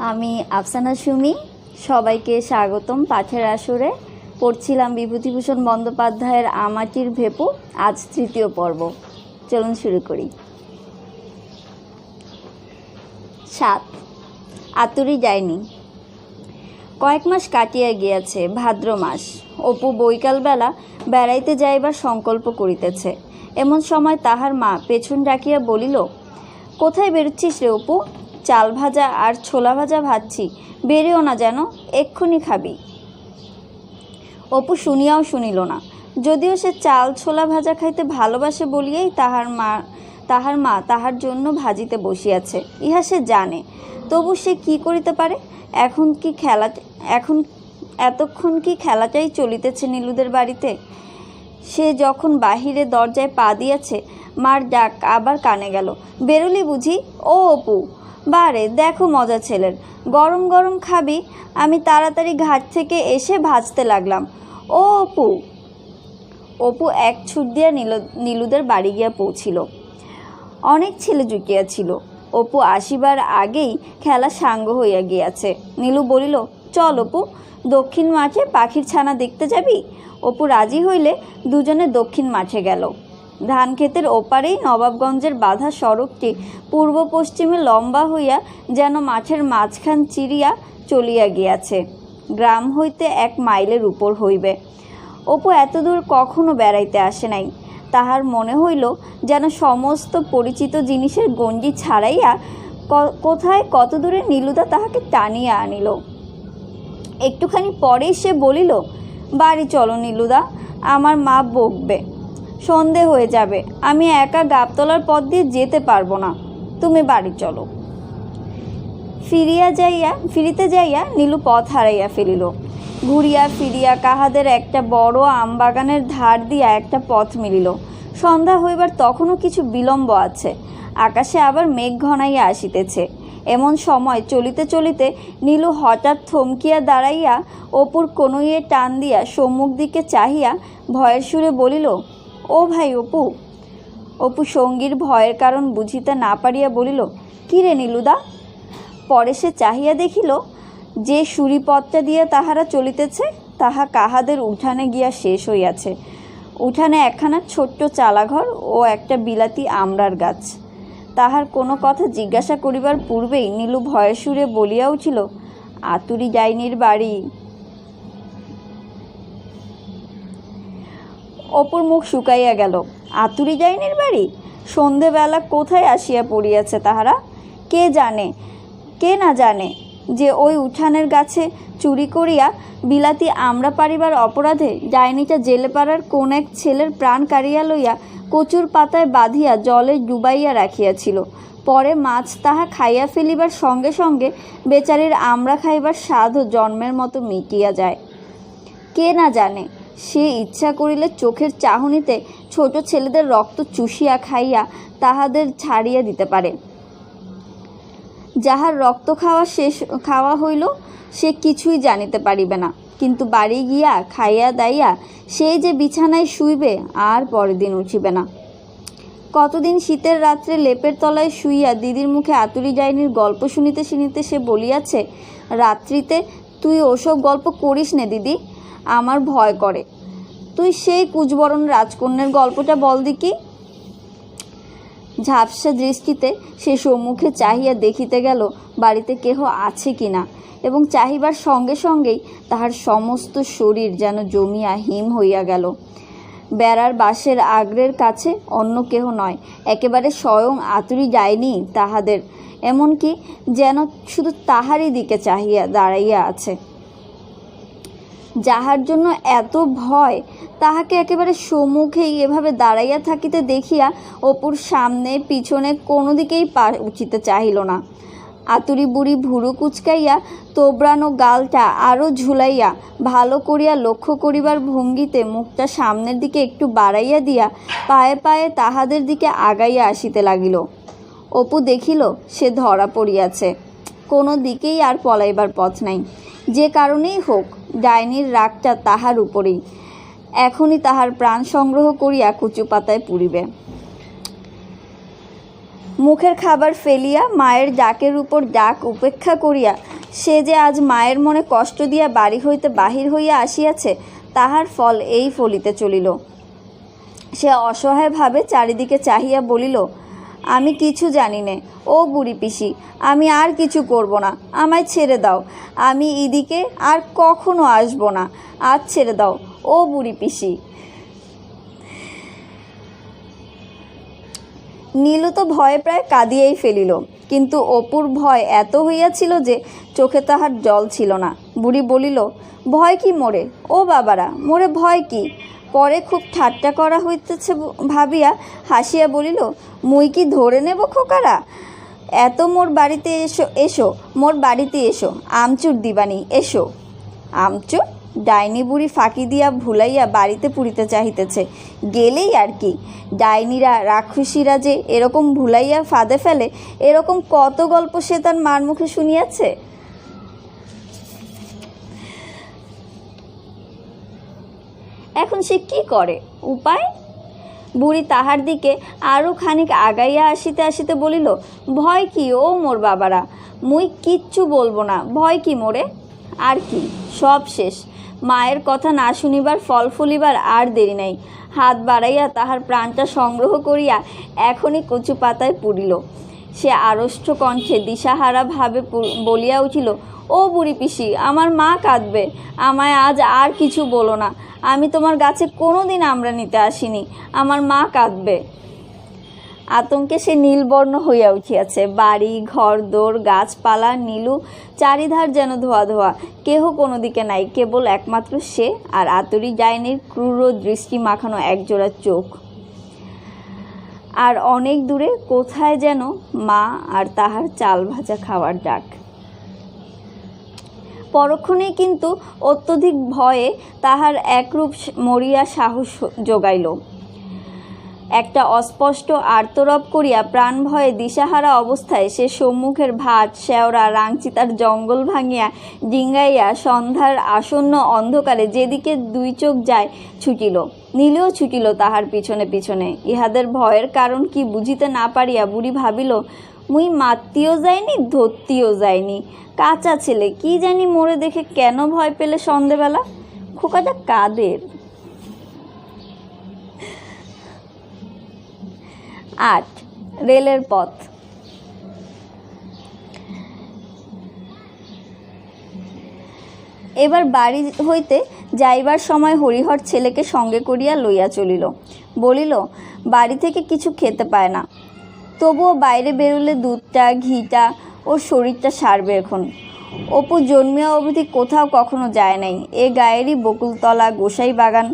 আমি আফসানা সুমি, সবাইকে স্বাগতম পাঠের আসরে। পড়ছিলাম বিভূতিভূষণ বন্দ্যোপাধ্যায়ের আমাটির ভেপু, আজ তৃতীয় পর্ব। চলুন শুরু করি। 7 আতুরি যায়নি। কয়েক মাস কাটিয়া গিয়াছে, ভাদ্র মাস। অপু বৈকালবেলা বেড়াইতে যাইবার সংকল্প করিতেছে। এমন সময় তাহার মা পেছন ডাকিয়া বলিল, কোথায় বেরোচ্ছিস রে অপু? চাল ভাজা আর ছোলা ভাজা ভাজছি, বেরিও না যেন, এক্ষুনি খাবি। অপু শুনিয়াও শুনিল না, যদিও সে চাল ছোলা ভাজা খাইতে ভালোবাসে বলিয়াই তাহার মা তাহার জন্য ভাজিতে বসিয়াছে, ইহা সে জানে। তবু সে কি করিতে পারে? এতক্ষণ কি খেলাটাই চলিতেছে নীলুদের বাড়িতে? সে যখন বাহিরে দরজায় পা দিয়েছে, মার ডাক আবার কানে গেল, বেরোলি বুঝি? ও অপু, বারে দেখো মজা ছেলের, গরম গরম খাবি? আমি তাড়াতাড়ি ঘাট থেকে এসে ভাজতে লাগলাম। ও অপু। অপু এক ছুট দিয়া নীলুদের বাড়ি গিয়া পৌঁছিল। অনেক ছেলে জুটিয়াছিল। অপু আসিবার আগেই খেলা সাঙ্গ হইয়া গিয়াছে। নীলু বলিল, চল অপু, দক্ষিণ মাঠে পাখির ছানা দেখতে যাবি? অপু রাজি হইলে দুজনে দক্ষিণ মাঠে গেল। ধান ক্ষেতের ওপারেই নবাবগঞ্জের বাঁধা সড়কটি পূর্ব পশ্চিমে লম্বা হইয়া যেন মাঠের মাঝখান চিরিয়া চলিয়া গিয়াছে। গ্রাম হইতে 1 মাইলের উপর হইবে। অপু এতদূর কখনো বেড়াইতে আসে নাই। তাহার মনে হইল যেন সমস্ত পরিচিত জিনিসের গণ্ডি ছাড়াইয়া কোথায় কত দূরে নীলুদা তাহাকে টানিয়া আনিল। একটুখানি পরেই সে বলিল, বাড়ি চলো নীলুদা, আমার মা বকবে, সন্ধে হয়ে যাবে, আমি একা গাবতলার পথ দিয়ে যেতে পারবো না, তুমি বাড়ি চলো। ফিরিতে যাইয়া নীলু পথ হারাইয়া ফেলিল। ঘুরিয়া ফিরিয়া কাহাদের একটা বড় আমবাগানের ধার দিয়া একটা পথ মিলিল। সন্ধ্যা হইবার তখনও কিছু বিলম্ব আছে। আকাশে আবার মেঘ ঘনাইয়া আসিতেছে। এমন সময় চলিতে চলিতে নীলু হঠাৎ থমকিয়া দাঁড়াইয়া অপুর কনুইয়ে টান দিয়া সম্মুখ দিকে চাহিয়া ভয়ের সুরে বলিল, ও ভাই অপু। অপু সঙ্গীর ভয়ের কারণ বুঝিতে না পারিয়া বলিল, কি রে নীলুদা? পরে সে চাহিয়া দেখিল, যে সুরিপথটা দিয়া তাহারা চলিতেছে তাহা কাহাদের উঠানে গিয়া শেষ হইয়াছে। উঠানে একখানা ছোট্ট চালাঘর ও একটা বিলাতি আমড়ার গাছ। তাহার কোনো কথা জিজ্ঞাসা করিবার পূর্বেই নীলু ভয়ের সুরে বলিয়া উঠিল, আতুরি ডাইনির বাড়ি। অপুর মুখ শুকাইয়া গেল। আতুরি ডাইনির বাড়ি? সন্ধেবেলা কোথায় আসিয়া পড়িয়াছে তাহারা? কে না জানে যে ওই উঠানের গাছে চুরি করিয়া বিলাতি আমড়া পারিবার অপরাধে ডাইনিটা জেলেপাড়ার কোন এক ছেলের প্রাণ কাড়িয়া লইয়া কচুর পাতায় বাঁধিয়া জলে ডুবাইয়া রাখিয়াছিল। পরে মাছ তাহা খাইয়া ফেলিবার সঙ্গে সঙ্গে বেচারির আমড়া খাইবার স্বাদও জন্মের মতো মিটিয়া যায়। কে না জানে সে ইচ্ছা করিলে চোখের চাহনিতে ছোট ছেলেদের রক্ত চুষিয়া খাইয়া তাহাদের ছাড়িয়া দিতে পারে। যাহার রক্ত খাওয়া হইল সে কিছুই জানিতে পারিবে না, কিন্তু বাড়ি গিয়া খাইয়া দাইয়া সেই যে বিছানায় শুইবে, আর পরের দিন উঠিবে না। কতদিন শীতের রাত্রে লেপের তলায় শুইয়া দিদির মুখে আতুরি ডাইনির গল্প শুনিতে শুনিতে সে বলিয়াছে, রাত্রিতে তুই ওসব গল্প করিস নে দিদি, আমার ভয় করে। তুই সেই কুচবরণ রাজকন্যার গল্পটা বল দিকি। ঝাপসা দৃষ্টিতে সে সম্মুখে চাহিয়া দেখিতে গেল বাড়িতে কেহ আছে কিনা, এবং চাহিবার সঙ্গে সঙ্গেই তাহার সমস্ত শরীর যেন জমিয়া হিম হইয়া গেল। বেড়ার বাঁশের আগড়ের কাছে অন্য কেহ নয়, একেবারে স্বয়ং আতুরি ডাইনি তাহাদের, এমনকি যেন শুধু তাহারই দিকে চাহিয়া দাঁড়াইয়া আছে। যাহার জন্য এত ভয় তাহাকে একেবারে সম্মুখেই এভাবে দাঁড়াইয়া থাকিতে দেখিয়া অপুর সামনে পিছনে কোনো দিকেই পা উঠিতে চাহিল না। আতুরি বুড়ি ভুরু কুচকাইয়া তোবড়ানো গালটা আরও ঝুলাইয়া ভালো করিয়া লক্ষ্য করিবার ভঙ্গিতে মুখটা সামনের দিকে একটু বাড়াইয়া দিয়া পায়ে পায়ে তাহাদের দিকে আগাইয়া আসিতে লাগিল। অপু দেখিল সে ধরা পড়িয়াছে। কোনো দিকেই আর পলাইবার পথ নাই। যে কারণেই হোক ডাইনির রাগটা তাহার উপরেই। এখনই তাহার প্রাণ সংগ্রহ করিয়া কচু পাতায় পুড়িবে। মুখের খাবার ফেলিয়া মায়ের ডাকের উপর ডাক উপেক্ষা করিয়া সে যে আজ মায়ের মনে কষ্ট দিয়া বাড়ি হইতে বাহির হইয়া আসিয়াছে, তাহার ফল এই ফলিতে চলিল। সে অসহায়ভাবে চারিদিকে চাহিয়া বলিল, আমি কিছু জানি নে ও বুড়ি পিসি, আমি আর কিছু করব না, আমায় ছেড়ে দাও, আমি এদিকে আর কখনো আসবো না, আজ ছেড়ে দাও ও বুড়ি পিসি। নীলু তো ভয়ে প্রায় কাঁদিয়াই ফেলিল, কিন্তু অপুর ভয় এত হইয়াছিল যে চোখে তাহার জল ছিল না। বুড়ি বলিল, ভয় কি মোরে ও বাবারা, মোরে ভয় কি? পরে খুব ঠাট্টা করা হইতেছে ভাবিয়া হাসিয়া বলিল, মুই কি ধরে নেব খোকারা? এত মোর বাড়িতে এসো, এসো মোর বাড়িতে এসো, আমচুর দিবানি, এসো। আমচুর? ডাইনি বুড়ি ফাঁকি দিয়া ভুলাইয়া বাড়িতে পুরিতে চাহিতেছে, গেলেই আর কি। ডাইনিরা রাক্ষসীরা যে এরকম ভুলাইয়া ফাঁদে ফেলে, এরকম কত গল্প সে তার মার মুখে শুনিয়াছে। এখন সে কি করে? উপায়? বুড়ি তাহার দিকে আরও খানিক আগাইয়া আসিতে আসিতে বলিল, ভয় কি ও মোর বাবারা, মুই কিচ্ছু বলবো না, ভয় কি মোরে? আর কি, সব শেষ। মায়ের কথা না শুনিবার ফল ফলিবার আর দেরি নাই। হাত বাড়াইয়া তাহার প্রাণটা সংগ্রহ করিয়া এখনই কচু পাতায় পুরিল। সে আড়ষ্ট কণ্ঠে দিশাহারা ভাবে বলিয়া উঠিল, ও বুড়ি পিসি, আমার মা কাঁদবে, আমায় আজ আর কিছু বলো না, আমি তোমার গাছে কোনো দিন আমড়া নিতে আসিনি, আমার মা কাঁদবে। আতঙ্কে সে নীলবর্ণ হইয়া উঠিয়াছে। বাড়ি ঘর দোর গাছপালা নীলু, চারিধার যেন ধোয়া ধোয়া, কেহ কোনো দিকে নাই, কেবল একমাত্র সে আর আতরি ডাইনির ক্রূর দৃষ্টি মাখানো একজোড়া চোখ। আর অনেক দূরে কোথায় যেন মা আর তাহার চাল ভাজা খাওয়ার ডাক। পরক্ষণেই কিন্তু অত্যধিক ভয়ে তাহার একরূপ মরিয়া সাহস যোগাইল। একটা অস্পষ্ট আর্তরব করিয়া প্রাণ ভয়ে দিশাহারা অবস্থায় সে সম্মুখের ভাট শেওড়া রাংচিতার জঙ্গল ভাঙিয়া ডিঙ্গাইয়া সন্ধ্যার আসন্ন অন্ধকারে যেদিকে দুই চোখ যায় ছুটিল। নীলও ছুটিল তাহার পিছনে পিছনে। ইহাদের ভয়ের কারণ কি বুঝিতে না পারিয়া বুড়ি ভাবিল, মুই মারতেও যাইনি, ধরতেও যাইনি, কাঁচা ছেলে, কি জানি মোরে দেখে কেন ভয় পেলে সন্ধেবেলা। খোকাটা কাদের? ৮. রেলের পথ। এবার বাড়ি হইতে যাইবার সময় হরিহর ছেলেকে সঙ্গে করিয়া লইয়া চলিল। বলিল, বাড়ি থেকে কিছু খেতে পায় না, তবুও বাইরে বেরোলে দুধটা ঘিটা ওর শরীরটা সারবে এখন। অপু জন্মিয়া অবধি কোথাও কখনো যায় নাই। এ গায়েরই বকুলতলা, গোসাই বাগান,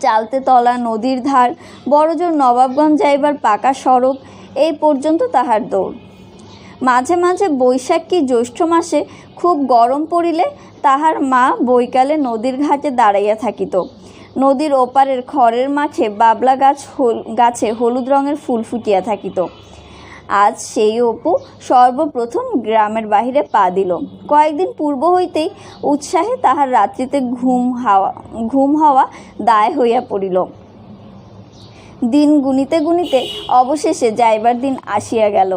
চালতে তলা, নদীর ধার, বড়জোর নবাবগঞ্জ যাইবার পাকা সড়ক, এই পর্যন্ত তাহার দৌড়। মাঝে মাঝে বৈশাখ কি জ্যৈষ্ঠ মাসে খুব গরম পড়িলে তাহার মা বৈকালে নদীর ঘাটে দাঁড়াইয়া থাকিত। নদীর ওপারের খড়ের মাঠে বাবলা গাছে হলুদ রঙের ফুল ফুটিয়া থাকিত। আজ সেই অপু সর্বপ্রথম গ্রামের বাহিরে পা দিল। কয়েকদিন পূর্ব হইতেই উৎসাহে তাহার রাত্রিতে ঘুম হওয়া দায় হইয়া পড়িল। দিন গুনিতে গুনিতে অবশেষে যাইবার দিন আসিয়া গেল।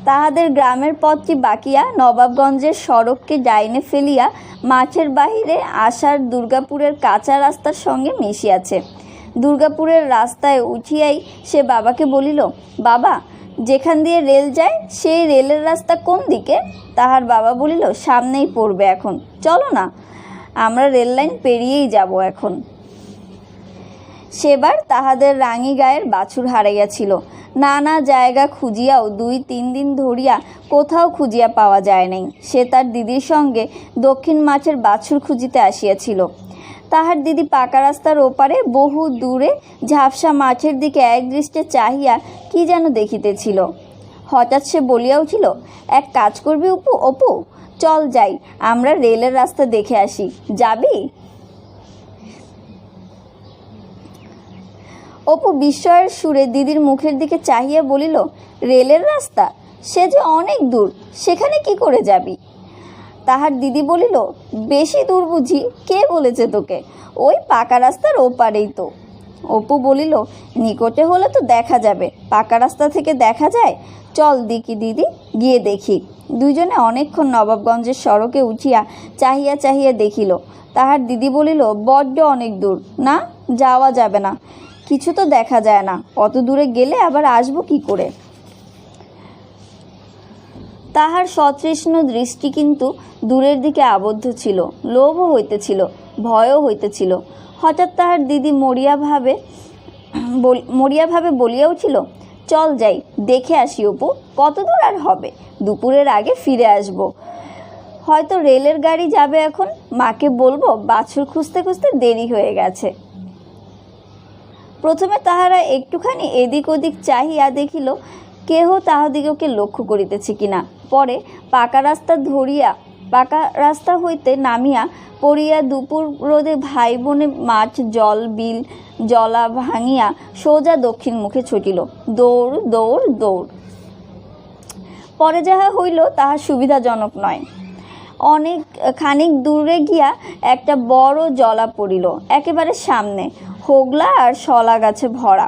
তাহাদের গ্রামের পথটি বাকিয়া নবাবগঞ্জের সড়ককে ডাইনে ফেলিয়া মাঠের বাহিরে আসার দুর্গাপুরের কাঁচা রাস্তার সঙ্গে মিশিয়াছে। দুর্গাপুরের রাস্তায় উঠিয়াই সে বাবাকে বলিল, বাবা, যেখান দিয়ে রেল যায় সেই রেলের রাস্তা কোন দিকে? তাহার বাবা বলিল, সামনেই পড়বে, এখন চলো না, আমরা রেল লাইন পেরিয়েই যাব এখন। সেবার তাহাদের রাঙি গায়ের বাছুর হারাইয়াছিল। নানা জায়গা খুঁজিয়াও ২-৩ দিন ধরিয়া কোথাও খুঁজিয়া পাওয়া যায় নাই। সে তার দিদির সঙ্গে দক্ষিণ মাঠের বাছুর খুঁজিতে আসিয়াছিল। তাহার দিদি পাকা রাস্তার ওপারে বহু দূরে ঝাপসা মাঠের দিকে একদৃষ্টে চাহিয়া কি যেন দেখিতেছিল। হঠাৎ সে বলিয়া উঠিল, এক কাজ করবি অপু, চল যাই, আমরা রেলের রাস্তা দেখে আসি, যাবি? অপু বিস্ময়ের সুরে দিদির মুখের দিকে চাহিয়া বলিল, রেলের রাস্তা? সে যে অনেক দূর, সেখানে কি করে যাবি? তাহার দিদি বলিল, বেশি দূর বুঝি? কে বলেছে তোকে? ওই পাকা রাস্তার ওপারেই তো। অপু বলিল, নিকটে হলে তো দেখা যাবে, পাকা রাস্তা থেকে দেখা যায়, চল দিকি দিদি, গিয়ে দেখি। দুইজনে অনেকক্ষণ নবাবগঞ্জের সড়কে উঠিয়া চাহিয়া চাহিয়া দেখিল। তাহার দিদি বলিল, বড্ড অনেক দূর, না যাওয়া যাবে না, কিছু তো দেখা যায় না, অত দূরে গেলে আবার আসবো কি করে। তাহার সতৃষ্ণ দৃষ্টি কিন্তু দূরের দিকে আবদ্ধ ছিল, লোভও হইতেছিল, ভয়ও হইতেছিল। হঠাৎ তাহার দিদি মরিয়াভাবে বলিয়া উঠিল, চল যাই, দেখে আসি অপু, কত দূর আর হবে, দুপুরের আগে ফিরে আসব। হয়তো রেলের গাড়ি যাবে এখন, মাকে বলবো বাছুর খুঁজতে খুঁজতে দেরি হয়ে গেছে। প্রথমে তাহারা একটুখানি এদিক ওদিক চাহিয়া দেখিল কেহ তাহাদিগকে লক্ষ্য করিতেছে কিনা। পরে পাকা রাস্তা হইতে নামিয়া পড়িয়া দুপুর রোদে ভাই বোনে মাঠ, জল, বিল, জলা ভাঙিয়া সোজা দক্ষিণ মুখে ছুটিল। দৌড় দৌড় দৌড়। পরে যাহা হইল তাহা সুবিধাজনক নয়। অনেক খানিক দূরে গিয়া একটা বড় জলা পড়িল, একেবারে সামনে, হোগলা আর শলা গাছে ভরা।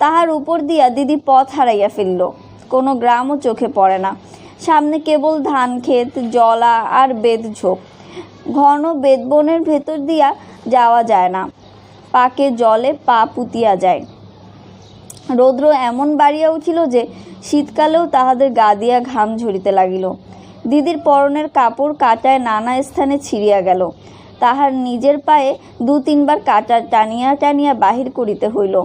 তাহার উপর দিয়া দিদি পথ হারাইয়া ফেলল। কোনো গ্রামও চোখে পড়ে না, সামনে কেবল ধান ক্ষেত, জলা আর বেদ ঝোপ। ঘন বেদবনের ভেতর দিয়া যাওয়া যায় না, পাকে জলে পা পুতিয়া যায়। রৌদ্র এমন বাড়িয়া উঠিল যে শীতকালেও তাহাদের গা দিয়া ঘাম ঝরিতে লাগিল। দিদির পরনের কাপড় কাটায় নানা স্থানে ছিঁড়িয়া গেল। তাহার নিজের পায়ে 2-3 বার কাটা টানিয়া টানিয়া বাহির করিতে হইল।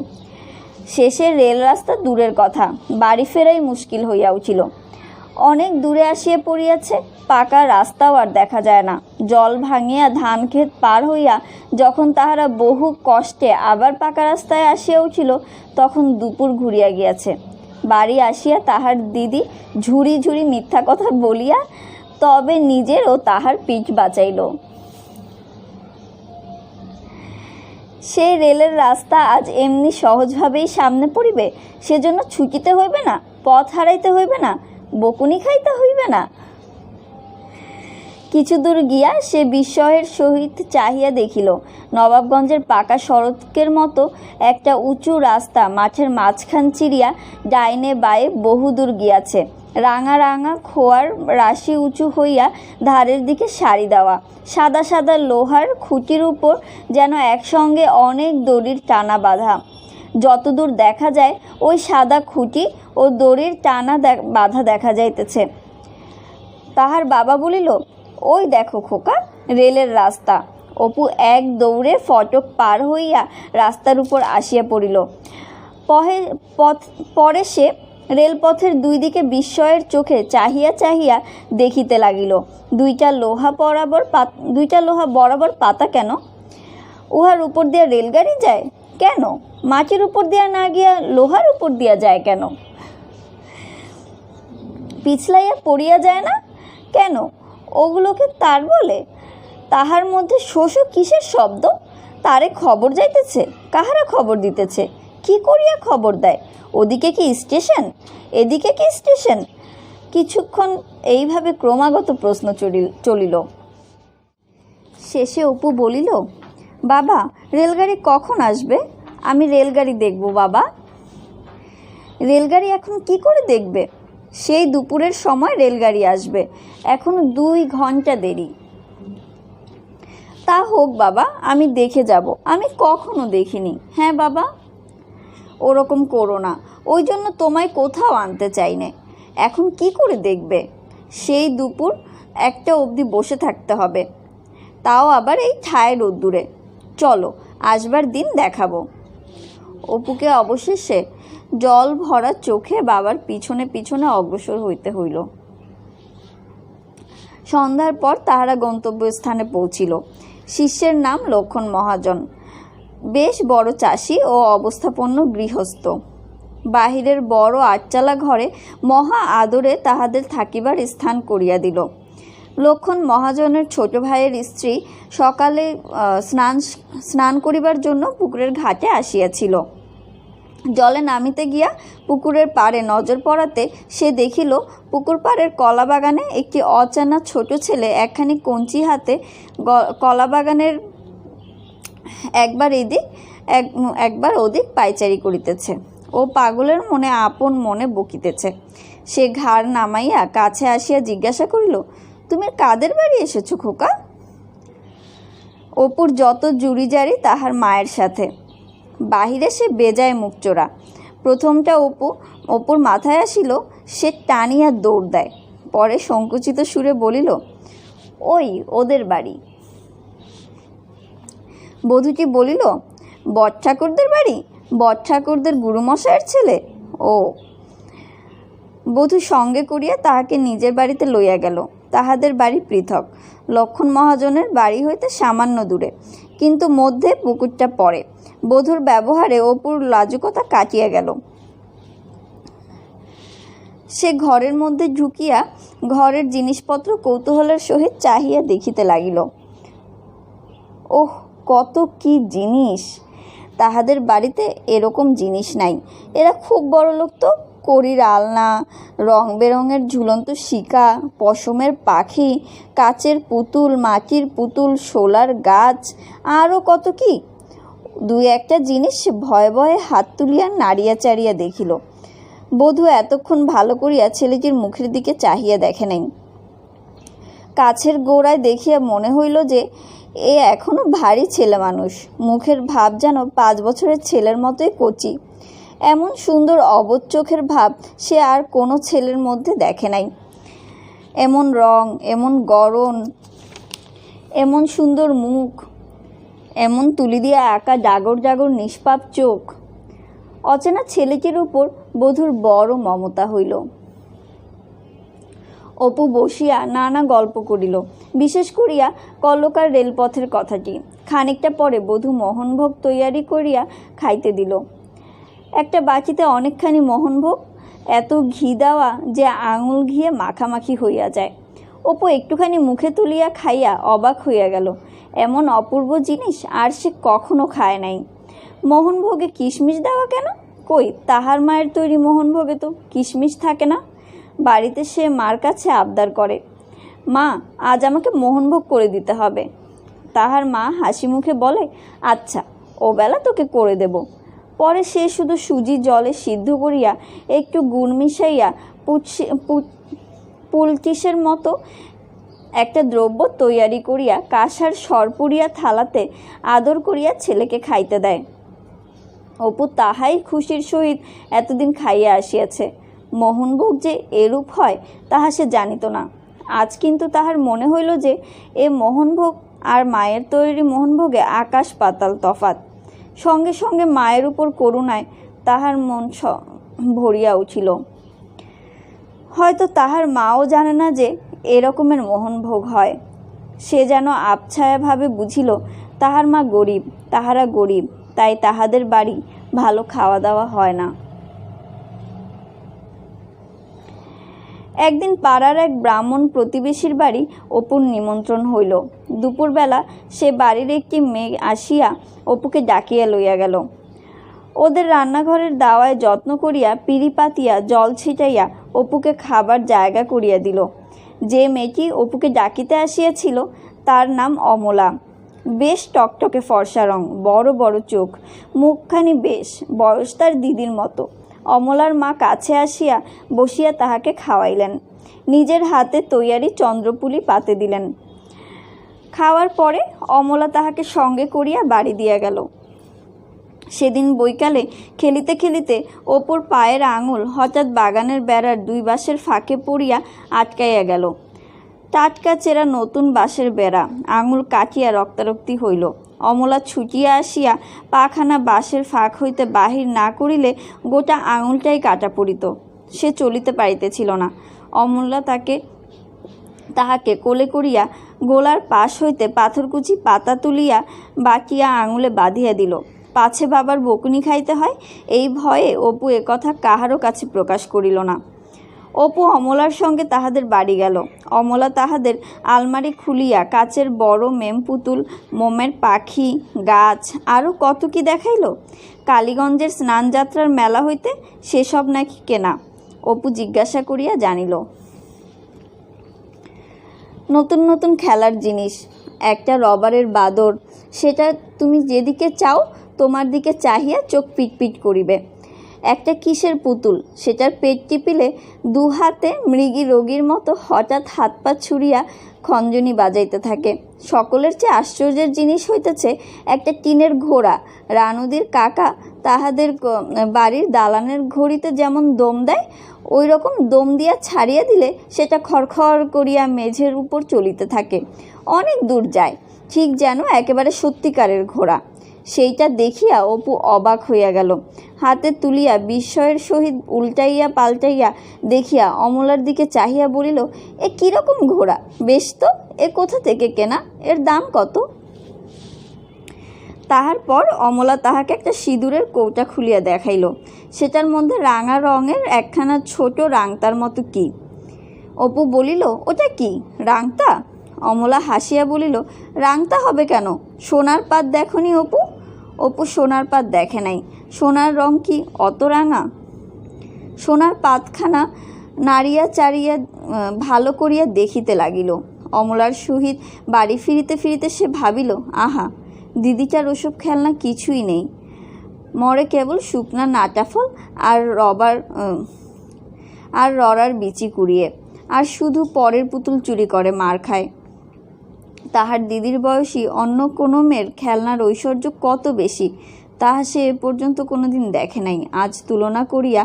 শেষে রেল রাস্তা দূরের কথা, বাড়ি ফেরাই মুশকিল হইয়া উঠিল। অনেক দূরে আসিয়া পড়িয়াছে, পাকা রাস্তাও আর দেখা যায় না। জল ভাঙিয়া ধান ক্ষেত পার হইয়া যখন তাহারা বহু কষ্টে আবার পাকা রাস্তায় আসিয়া উঠিল, তখন দুপুর ঘুরিয়া গিয়াছে। বাড়ি আসিয়া তাহার দিদি ঝুড়ি ঝুড়ি মিথ্যা কথা বলিয়া তবে নিজের ও তাহার পিঠ বাঁচাইল। সেই রেলের রাস্তা আজ এমনি সহজভাবেই সামনে পড়িবে, সেজন্য ছুটিতে হইবে না, পথ হারাইতে হইবে না, বকুনি খাইতে হইবে না। কিছু দূর গিয়া সে বিস্ময়ের সহিত চাহিয়া দেখিল, নবাবগঞ্জের পাকা সড়কের মতো একটা উঁচু রাস্তা মাঠের মাঝখান চিরিয়া ডাইনে বায়ে বহুদূর গিয়াছে। রাঙা রাঙা খোয়ার রাশি উঁচু হইয়া ধারের দিকে সারি দেওয়া। সাদা সাদা লোহার খুঁটির উপর যেন একসঙ্গে অনেক দড়ির টানা বাঁধা। যতদূর দেখা যায় ওই সাদা খুঁটি ও দড়ির টানা বাঁধা দেখা যাইতেছে। তাহার বাবা বলিল, ওই দেখো খোকা, রেলের রাস্তা। অপু এক দৌড়ে ফটক পার হইয়া রাস্তার উপর আসিয়া পড়িল। পরে সে রেলপথের দুই দিকে বিস্ময়ের চোখে চাহিয়া চাহিয়া দেখিতে লাগিল। দুইটা লোহা বরাবর পাতা কেন? উহার উপর দিয়া রেলগাড়ি যায় কেন? মাটির উপর দিয়া না গিয়া লোহার উপর দিয়া যায় কেন? পিছলাইয়া পড়িয়া যায় না কেন? ওগুলোকে তার বলে? তাহার মধ্যে শোষ কিসের শব্দ? তারে খবর যাইতেছে? কাহারা খবর দিতেছে? কি করিয়া খবর দেয়? ওদিকে কি স্টেশন, এদিকে কি স্টেশন? কিছুক্ষণ এইভাবে ক্রমাগত প্রশ্ন চলিল। শেষে অপু বলিল, বাবা, রেলগাড়ি কখন আসবে? আমি রেলগাড়ি দেখব বাবা। রেলগাড়ি এখন কি করে দেখবে? সেই দুপুরের সময় রেলগাড়ি আসবে, এখনো 2 ঘন্টা দেরি। তা হোক বাবা, আমি দেখে যাব, আমি কখনো দেখিনি। হ্যাঁ বাবা, ওরকম করো না, ওই জন্য তোমায় কোথাও আনতে চাই না। এখন কি করে দেখবে? সেই দুপুর 1টা অবধি বসে থাকতে হবে, তাও আবার এই ঠায় রোদ্দুরে। চলো, আসবার দিন দেখাবো। অপুকে অবশেষে জল ভরা চোখে বাবার পিছনে পিছনে অগ্রসর হইতে হইল। সন্ধ্যার পর তাহারা গন্তব্যস্থানে পৌঁছিল। শিষ্যের নাম লক্ষণ মহাজন, বেশ বড় চাষি ও অবস্থাপন্ন গৃহস্থ। বাহিরের বড় 8চালা ঘরে মহা আদরে তাহাদের থাকিবার স্থান করিয়া দিল। লক্ষণ মহাজনের ছোট ভাইয়ের স্ত্রী সকালে স্নান করিবার জন্য পুকুরের ঘাটে আসিয়াছিল। জলে নামিতে গিয়া পুকুরের পাড়ে নজর পড়াতে সে দেখিল পুকুর পাড়ের কলা বাগানে একটি অচানা ছোট ছেলে একখানি কঞ্চি হাতে কলা বাগানের একবার এদিক একবার ওদিক পায়চারি করিতেছে। ও পাগলের মনে আপন মনে বকিতেছে। সে ঘাড় নামাইয়া কাছে আসিয়া জিজ্ঞাসা করিল, তুমি কাদের বাড়ি এসেছো খোকা? অপুর যত জুড়িজারি তাহার মায়ের সাথে। বাহিরে সে বেজায় মুখচোরা। প্রথমটা অপুর মাথায় আসিল, সে টানিয়া দৌড় দেয়। পরে সংকুচিত সুরে বলিল, ওই ওদের বাড়ি। বধূটি বলিল, বট ঠাকুরদের বাড়ি? বট ঠাকুরদের গুরুমশাইয়ের ছেলে? ও। বধূ সঙ্গে করিয়া তাহাকে নিজের বাড়িতে লইয়া গেল। তাহাদের বাড়ি পৃথক, লক্ষণ মহাজনের বাড়ি হইতে সামান্য দূরে, কিন্তু মধ্যে পুকুরটা পড়ে। বধূর ব্যবহারে অপুর লাজুকতা কাটিয়া গেল। সে ঘরের মধ্যে ঢুকিয়া ঘরের জিনিসপত্র কৌতূহলের সহিত চাহিয়া দেখিতে লাগিল। ওহ, কত কি জিনিস! তাহাদের বাড়িতে এরকম জিনিস নাই। এরা খুব বড় লোক তো। কড়ির আলনা, রং বেরঙের ঝুলন্ত শিকা, পশমের পাখি, কাচের পুতুল, মাটির পুতুল, শোলার গাছ, আরও কত কি। দুই একটা জিনিস ভয়ে ভয়ে হাত তুলিয়া নাড়িয়া চাড়িয়া দেখিল। বধূ এতক্ষণ ভালো করিয়া ছেলেটির মুখের দিকে চাহিয়া দেখে নাই। কাছের গোড়ায় দেখিয়া মনে হইল যে এ এখনো ভারী ছেলে মানুষ। মুখের ভাব যেন 5 বছরের ছেলের মতোই কচি। এমন সুন্দর অবধ চোখের ভাব সে আর কোনো ছেলের মধ্যে দেখে নাই। এমন রং, এমন গড়ন, এমন সুন্দর মুখ, এমন তুলি দিয়ে আঁকা জাগর জাগর নিষ্পাপ চোখ। অচেনা ছেলেটির উপর বধূর বড় মমতা হইল। অপু বসিয়া নানা গল্প করিল, বিশেষ করিয়া কল্লকার রেলপথের কথাটি। খানিকটা পরে বধূ মোহনভোগ তৈয়ারি করিয়া খাইতে দিল। একটা বাটিতে অনেকখানি মোহনভোগ, এত ঘি দেওয়া যে আঙুল ঘিয়ে মাখামাখি হইয়া যায়। অপু একটুখানি মুখে তুলিয়া খাইয়া অবাক হইয়া গেল। এমন অপূর্ব জিনিস আর সে কখনো খায় নাই। মোহনভোগে কিশমিশ দেওয়া কেন? কই, তাহার মায়ের তৈরি মোহনভোগে তো কিশমিশ থাকে না। বাড়িতে সে মার কাছে আবদার করে, মা আজ আমাকে মোহনভোগ করে দিতে হবে। তাহার মা হাসি মুখে বলে, আচ্ছা, ও বেলা তোকে করে দেব। পরে সে শুধু সুজি জলে সিদ্ধ করিয়া একটু গুড় মিশাইয়া পুলকিসের মতো একটা দ্রব্য তৈয়ারি করিয়া কাঁসার সরপুরিয়া থালাতে আদর করিয়া ছেলেকে খাইতে দেয়। অপু তাহাই খুশির সহিত এতদিন খাইয়া আসিয়াছে। মোহনভোগ যে এরূপ হয় তাহা সে জানিত না। আজ কিন্তু তাহার মনে হইল যে এ মোহনভোগ আর মায়ের তৈরি মোহনভোগে আকাশ পাতাল তফাত। সঙ্গে সঙ্গে মায়ের উপর করুণায় তাহার মন ভরিয়া উঠিল। হয়তো তাহার মাও জানে না যে এরকমের মোহনভোগ হয়। সে যেন আবছায়াভাবে বুঝিল তাহার মা গরিব, তাহারা গরিব, তাই তাহাদের বাড়ি ভালো খাওয়া দাওয়া হয় না। একদিন পাড়ার এক ব্রাহ্মণ প্রতিবেশীর বাড়ি অপুর নিমন্ত্রণ হইল। দুপুরবেলা সে বাড়ির একটি মেয়ে আসিয়া অপুকে ডাকিয়া লইয়া গেল। ওদের রান্নাঘরের দাওয়ায় যত্ন করিয়া পিঁড়ি পাতিয়া জল ছিটাইয়া অপুকে খাবার জায়গা করিয়া দিল। যে মেয়েটি অপুকে ডাকিতে আসিয়াছিল তার নাম অমলা। বেশ টকটকে ফর্সা রং, বড় বড় চোখ, মুখখানি বেশ, বয়স তার দিদির মতো। অমলার মা কাছে আসিয়া বসিয়া তাহাকে খাওয়াইলেন। নিজের হাতে তৈয়ারি চন্দ্রপুলি পাতে দিলেন। খাওয়ার পরে অমলা তাহাকে সঙ্গে করিয়া বাড়ি দিয়া গেল। সেদিন বৈকালে খেলিতে খেলিতে অপুর পায়ের আঙুল হঠাৎ বাগানের বেড়ার 2 বাঁশের ফাঁকে পড়িয়া আটকাইয়া গেল। টাটকা চেরা নতুন বাঁশের বেড়া, আঙুল কাটিয়া রক্তারক্তি হইল। অমলা ছুটিয়া আসিয়া পাখানা বাঁশের ফাঁক হইতে বাহির না করিলে গোটা আঙুলটাই কাটা পড়িত। সে চলিতে পারিতেছিল না। অমলা তাহাকে কোলে করিয়া গোলার পাশ হইতে পাথরকুচি পাতা তুলিয়া বাকিয়া আঙুলে বাঁধিয়া দিল। পাছে বাবার বকুনি খাইতে হয়, এই ভয়ে অপু একথা কাহারও কাছে প্রকাশ করিল না। অপু অমলার সঙ্গে তাহাদের বাড়ি গেল। অমলা তাহাদের আলমারি খুলিয়া কাচের বড় মেম পুতুল, মোমের পাখি, গাছ, আরও কত কি দেখাইল। কালীগঞ্জের স্নানযাত্রার মেলা হইতে সেসব নাকি কেনা। অপু জিজ্ঞাসা করিয়া জানিল। নতুন নতুন খেলার জিনিস, একটা রবারের বাদর, সেটা তুমি যেদিকে চাও তোমার দিকে চাহিয়া চোখ পিটপিট করিবে। একটা কিসের পুতুল, সেটার পেট টিপিলে দু হাতে মৃগী রোগীর মতো হঠাৎ হাত পা ছুড়িয়া খঞ্জনি বাজাইতে থাকে। সকলের চেয়ে আশ্চর্যের জিনিস হইতেছে একটা টিনের ঘোড়া। রানুদির কাকা তাহাদের বাড়ির দালানের ঘড়িতে যেমন দম দেয়, ওই রকম দম দিয়া ছাড়িয়া দিলে সেটা খড়খড় করিয়া মেঝের উপর চলিতে থাকে, অনেক দূর যায়, ঠিক যেন একেবারে সত্যিকারের ঘোড়া। সেইটা দেখিয়া অপু অবাক হইয়া গেল। হাতে তুলিয়া বিস্ময়ের সহিত উল্টাইয়া পাল্টাইয়া দেখিয়া অমলার দিকে চাহিয়া বলিল, এ কীরকম ঘোড়া? বেশ তো, এ কোথা থেকে কেনা? এর দাম কত? তাহার পর অমলা তাহাকে একটা সিঁদুরের কৌটা খুলিয়া দেখাইল। সেটার মধ্যে রাঙা রঙের একখানা ছোট রাংতার মতো কি। অপু বলিল, ওটা কি, রাংতা? অমলা হাসিয়া বলিল, রাংতা হবে কেন? সোনার পাত দেখনি অপু? অপু সোনার পাত দেখে নাই। সোনার রং কি অত রাঙা? সোনার পাতখানা নাড়িয়া চাড়িয়া ভালো করিয়া দেখিতে লাগিল। অমলার সহিত বাড়ি ফিরিতে ফিরিতে সে ভাবিল, আহা, দিদিটার ওসব খেলনা কিছুই নেই, মরে কেবল শুকনা নাটাফল আর ররার বিচি কুড়িয়ে, আর শুধু পরের পুতুল চুরি করে মার খায়। তাহার দিদির বয়সী অন্য কোনো মেয়ের খেলনার ঐশ্বর্য কত বেশি, তাহা সে এ পর্যন্ত কোনোদিন দেখে নাই। আজ তুলনা করিয়া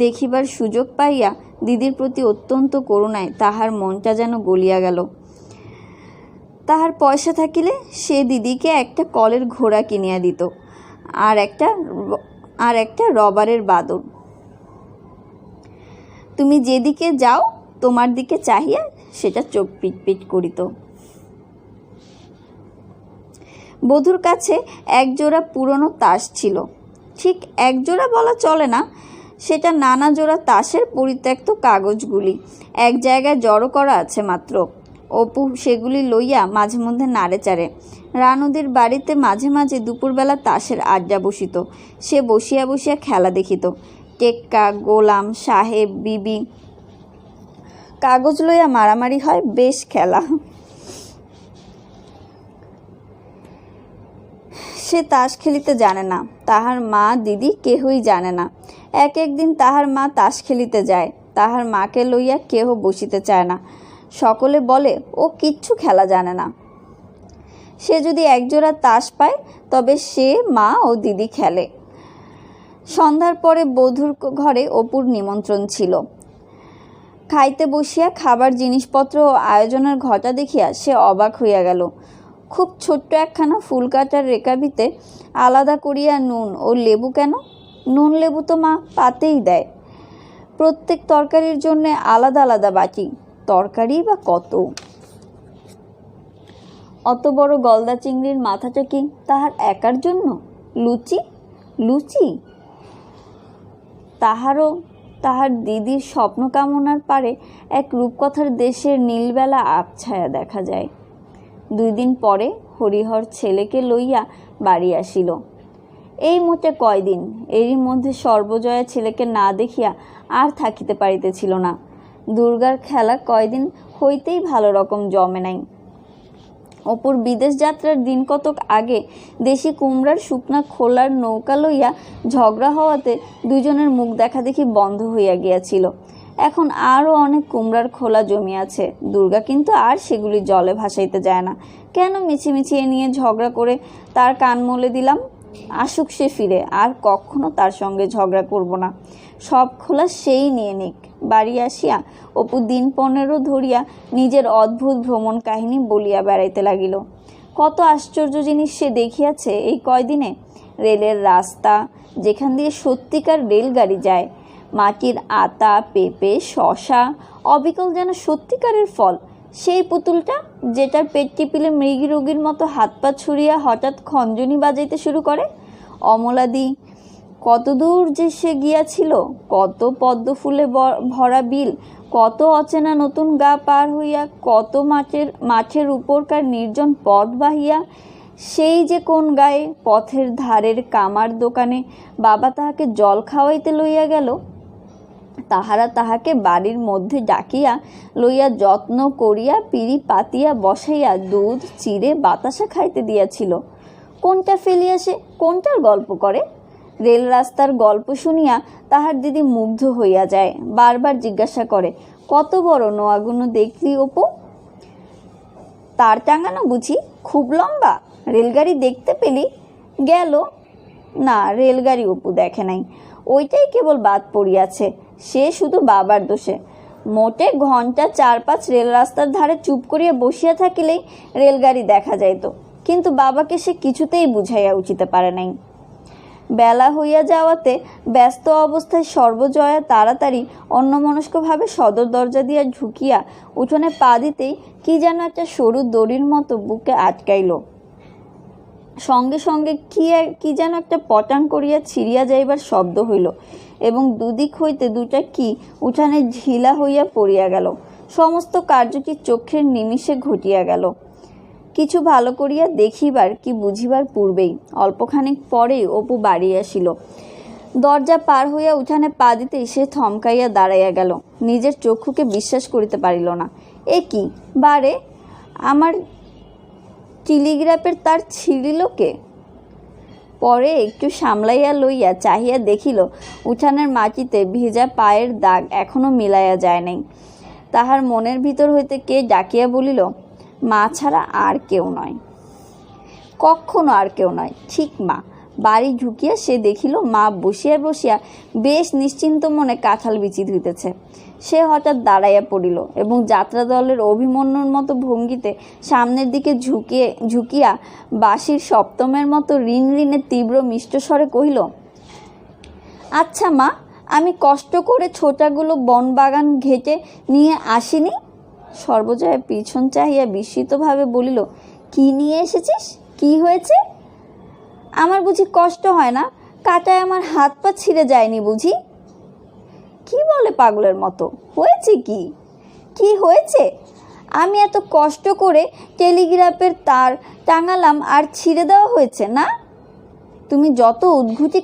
দেখিবার সুযোগ পাইয়া দিদির প্রতি অত্যন্ত করুণায় তাহার মনটা যেন গলিয়া গেল। তাহার পয়সা থাকিলে সে দিদিকে একটা কলের ঘোড়া কিনিয়া দিত, আর একটা রবারের বাদর। তুমি যেদিকে যাও তোমার দিকে চাহিয়া সেটা চোখ পিটপিট করিত। বধূর কাছে একজোড়া পুরনো তাস ছিল, ঠিক একজোড়া বলা চলে না, সেটা নানা জোড়া তাসের পরিত্যক্ত কাগজগুলি এক জায়গায় জড়ো করা আছে মাত্র। অপু সেগুলি লইয়া মাঝে মধ্যে নাড়ে চাড়ে। রানুদির বাড়িতে মাঝে মাঝে দুপুরবেলা তাসের আড্ডা বসিত। সে বসিয়া বসিয়া খেলা দেখিত। টেক্কা, গোলাম, সাহেব, বিবি, কাগজ লইয়া মারামারি হয়, বেশ খেলা। সে তাস খেলিতে জানে না, তাহার মা দিদি কেহই জানে না। একদিন তাহার মা তাস খেলিতে যায়, তাহার মাকে লইয়া কেহ বসিতে চায় না। সকলে বলে ও কিচ্ছু খেলা জানে না। সে যদি একজোড়া তাস পায় তবে সে মা ও দিদি খেলে। সন্ধ্যার পরে বধূর ঘরে অপুর নিমন্ত্রণ ছিল। খাইতে বসিয়া খাবার জিনিসপত্র ও আয়োজনের ঘটা দেখিয়া সে অবাক হইয়া গেল। খুব ছোট্ট একখানা ফুলকাটার রেকাবিতে আলাদা করিয়া নুন ও লেবু কেন? নুন লেবু তো মা পাতেই দেয়। প্রত্যেক তরকারির জন্য আলাদা আলাদা বাটি, তরকারি বা কত। অত বড় গলদা চিংড়ির মাথাটা কি তাহার একার জন্য? লুচি লুচি তাহারও তাহার দিদির স্বপ্ন কামনার পারে এক রূপকথার দেশের নীলবেলা আবছায়া দেখা যায়। 2 দিন পরে হরিহর ছেলেকে লইয়া বাড়ি আসিল। এই মোটে কয়দিন, এরই মধ্যে সর্বজয়া ছেলেকে না দেখিয়া আর থাকিতে পারিতেছিল না। দুর্গার খেলা কয়দিন হইতেই ভালো রকম জমে নাই। অপুর বিদেশ যাত্রার দিন কতক আগে দেশি কুমড়ার শুকনা খোলার নৌকা লইয়া ঝগড়া হওয়াতে দুজনের মুখ দেখা দেখি বন্ধ হইয়া গিয়াছিল। এখন আরও অনেক কুমড়ার খোলা জমিয়াছে। দুর্গা কিন্তু আর সেগুলি জলে ভাসাইতে যায় না। কেন মিছিমিছি এ নিয়ে ঝগড়া করে তার কান মলে দিলাম? আসুক সে ফিরে, আর কখনো তার সঙ্গে ঝগড়া করব না। সব খোলা সেই নিয়ে নিক। বাড়ি আসিয়া অপু দিন 15 ধরিয়া নিজের অদ্ভুত ভ্রমণ কাহিনী বলিয়া বেড়াইতে লাগিল। কত আশ্চর্য জিনিস সে দেখিয়াছে এই কয়দিনে। রেলের রাস্তা, যেখান দিয়ে সত্যিকার রেলগাড়ি যায়, মাটির আতা, পেঁপে, শশা, অবিকল যেন সত্যিকারের ফল। সেই পুতুলটা যেটার পেট টিপিলে মৃগী রোগীর মতো হাত পা ছুড়িয়া হঠাৎ খঞ্জনি বাজাইতে শুরু করে। অমলাদি কত দূর যে সে গিয়াছিল, কত পদ্ম ফুলে ভরা বিল, কত অচেনা নতুন গা পার হইয়া, কত মাঠের উপরকার নির্জন পথ বাহিয়া, সেই যে কোন গায়ে পথের ধারের কামার দোকানে বাবা তাহাকে জল খাওয়াইতে লইয়া গেল। তাহারা তাহাকে বাড়ির মধ্যে ডাকিয়া লইয়া যত্ন করিয়া পিঁড়ি পাতিয়া বসাইয়া দুধ চিড়ে বাতাসা খাইতে দিয়াছিল। কোনটা ফেলিয়া সে কোনটার গল্প করে? রেল রাস্তার গল্প শুনিয়া তাহার দিদি মুগ্ধ হইয়া যায়, বারবার জিজ্ঞাসা করে, কত বড় নোয়াগুনো দেখলি অপু? তার টাঙানো বুঝি? খুব লম্বা? রেলগাড়ি দেখতে পেলি? গেল না, রেলগাড়ি অপু দেখে নাই, ওইটাই কেবল বাদ পড়িয়াছে। সে শুধু বাবার দোষে। মোটে ঘন্টা 4-5 রেল রাস্তার ধারে চুপ করিয়া বসিয়া থাকিলেই রেলগাড়ি দেখা যাইত, কিন্তু বাবাকে সে কিছুতেই বুঝাইয়া উঠিতে পারে নাই। বেলা হইয়া যাওয়াতে ব্যস্ত অবস্থায় সর্বজয়া তাড়াতাড়ি অন্যমনস্কভাবে সদর দরজা দিয়া ঢুকিয়া উঠোনে পা দিতেই কি যেন একটা সরু দড়ির মতো বুকে আটকাইল। সঙ্গে সঙ্গে কি যেন একটা পটাং করিয়া ছিঁড়িয়া যাইবার শব্দ হইল এবং দুদিক হইতে দুটা কি উঠানে ঢিলা হইয়া পড়িয়া গেল। সমস্ত কার্যটি চোখের নিমিষে ঘটিয়া গেল। কিছু ভালো করিয়া দেখিবার কি বুঝিবার পূর্বেই অল্পখানিক পরেই অপু বাড়ি আসিল। দরজা পার হইয়া উঠানে পা দিতেই সে থমকাইয়া দাঁড়াইয়া গেল। নিজের চক্ষুকে বিশ্বাস করিতে পারিল না। এ কি বারে, আমার টেলিগ্রাফের তার ছিঁড়িল কে? পরে একটু সামলাইয়া লইয়া চাহিয়া দেখিল উঠানের মাটিতে ভেজা পায়ের দাগ এখনো মিলাইয়া যায় নাই। তাহার মনের ভিতর হইতে কে ডাকিয়া বলিল, মা ছাড়া আর কেউ নয়, কখনো আর কেউ নয়, ঠিক মা। বাড়ি ঢুকিয়া সে দেখিল মা বসিয়া বসিয়া বেশ নিশ্চিন্ত মনে কাঁঠাল বিচি ধুইতেছে। সে হঠাৎ দাঁড়াইয়া পড়িল এবং যাত্রা দলের অভিমন্যুর মতো ভঙ্গিতে সামনের দিকে ঝুঁকিয়া বাঁশির সপ্তমের মতো ঋণ ঋণে তীব্র মিষ্টস্বরে কহিল, আচ্ছা মা, আমি কষ্ট করে ছোটাগুলো বন বাগান ঘেটে নিয়ে আসিনি? সর্বজয়া পিছন চাহিয়া বিস্মিতভাবে বলিল, কি নিয়ে এসেছিস? কি হয়েছে? আমার বুঝি কষ্ট হয় না? কাটায় আমার হাত পা ছিঁড়ে যায়নি বুঝি? কি বলে পাগলের মতো? হয়েছে কি? কি হয়েছে? আমি এত কষ্ট করে টেলিগ্রাফের তার টাঙালাম আর ছিঁড়ে দেওয়া হয়েছে না? তুমি যত উদ্ঘুটি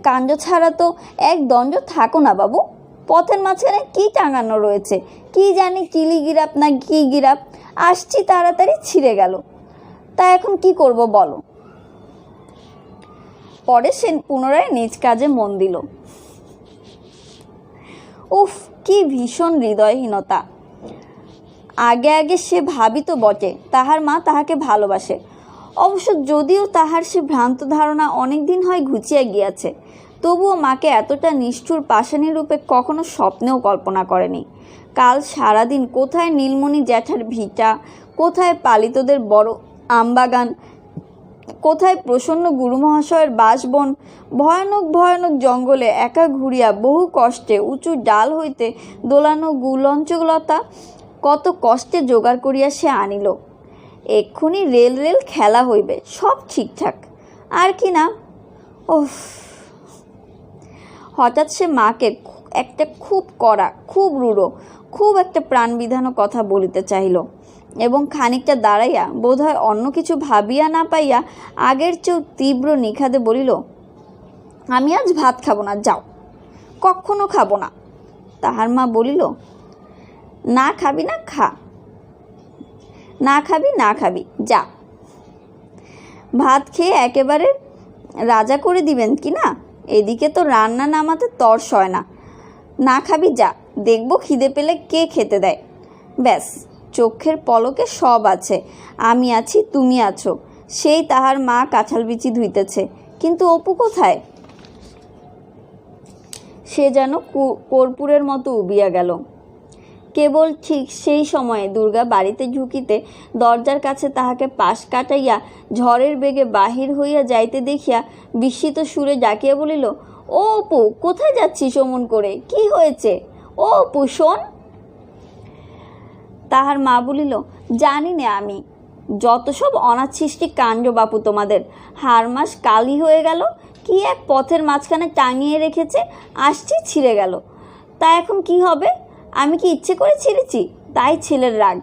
কাণ্ড ছাড়া তো এক দণ্ড থাকো না বাবু। পথের মাঝখানে কি টাঙানো রয়েছে? কি জানি টেলিগ্রাফ না কি গিরাফ, আসছি তাড়াতাড়ি ছিঁড়ে গেল। তা এখন কি করব বলো? পরে সে পুনরায় নিজ কাজে মন দিল। উফ, কি ভীষণ হৃদয়হীনতা! আগে আগে সে ভাবিত বটে তাহার মা তাহাকে ভালোবাসে। অবশ্য যদিও তাহার সে ভ্রান্ত ধারণা অনেক দিন হয় ঘুচিয়া গিয়াছে, তবুও মাকে এতটা নিষ্ঠুর পাষাণী রূপে কখনো স্বপ্নেও কল্পনা করেনি। কাল সারাদিন কোথায় নীলমণি জ্যাঠার ভিটা, কোথায় পালিতদের বড় আমবাগান, কোথায় প্রসন্ন গুরুমহাশয়ের বাসবন, ভয়ানক ভয়ানক জঙ্গলে একা ঘুরিয়া বহু কষ্টে উঁচু ডাল হইতে দোলানো গুলঞ্চলতা কত কষ্টে জোগাড় করিয়া সে আনিল। এক্ষুনি রেল রেল খেলা হইবে, সব ঠিকঠাক, আর কি না। ওফ! হঠাৎ সে মাকে একটা খুব কড়া, খুব রূঢ়, খুব একটা প্রাণবিধানো কথা বলিতে চাহিল এবং খানিকটা দাঁড়াইয়া বোধহয় অন্য কিছু ভাবিয়া না পাইয়া আগের চেয়েও তীব্র নিখাদে বলিল, আমি আজ ভাত খাবো না, যাও। কখনো খাবো না। তাহার মা বলিল, না খাবি না, খা। না খাবি না খাবি, যা। ভাত খেয়ে একেবারে রাজা করে দিবেন কি না? এদিকে তো রান্না নামাতে তর সয় না। না খাবি, যা, দেখবো খিদে পেলে কে খেতে দেয়। ব্যাস, চোখের পলকে সব আছে, আমি আছি, তুমি আছো। সেই তাহার মা কাঁঠাল বিচি ধুইতেছে, কিন্তু অপু কোথায়? সে যেন কর্পূরের মতো উবিয়া গেল। কেবল ঠিক সেই সময়ে দুর্গা বাড়িতে ঢুকিতে দরজার কাছে তাহাকে পাশ কাটাইয়া ঝড়ের বেগে বাহির হইয়া যাইতে দেখিয়া বিস্মিত সুরে ডাকিয়া বলিল, ও অপু, কোথায় যাচ্ছিস অমন করে? কি হয়েছে? ও অপু, শোন। তাহার মা বলিল, জানি না আমি, যত সব অনাচ্ছিষ্টি কাণ্ড বাপু তোমাদের। হারমাস কালই হয়ে গেল, কি এক পথের মাঝখানে টাঙিয়ে রেখেছে, আসছি ছিঁড়ে গেল। তা এখন কি হবে? আমি কি ইচ্ছে করে ছিঁড়েছি? তাই ছেলের রাগ।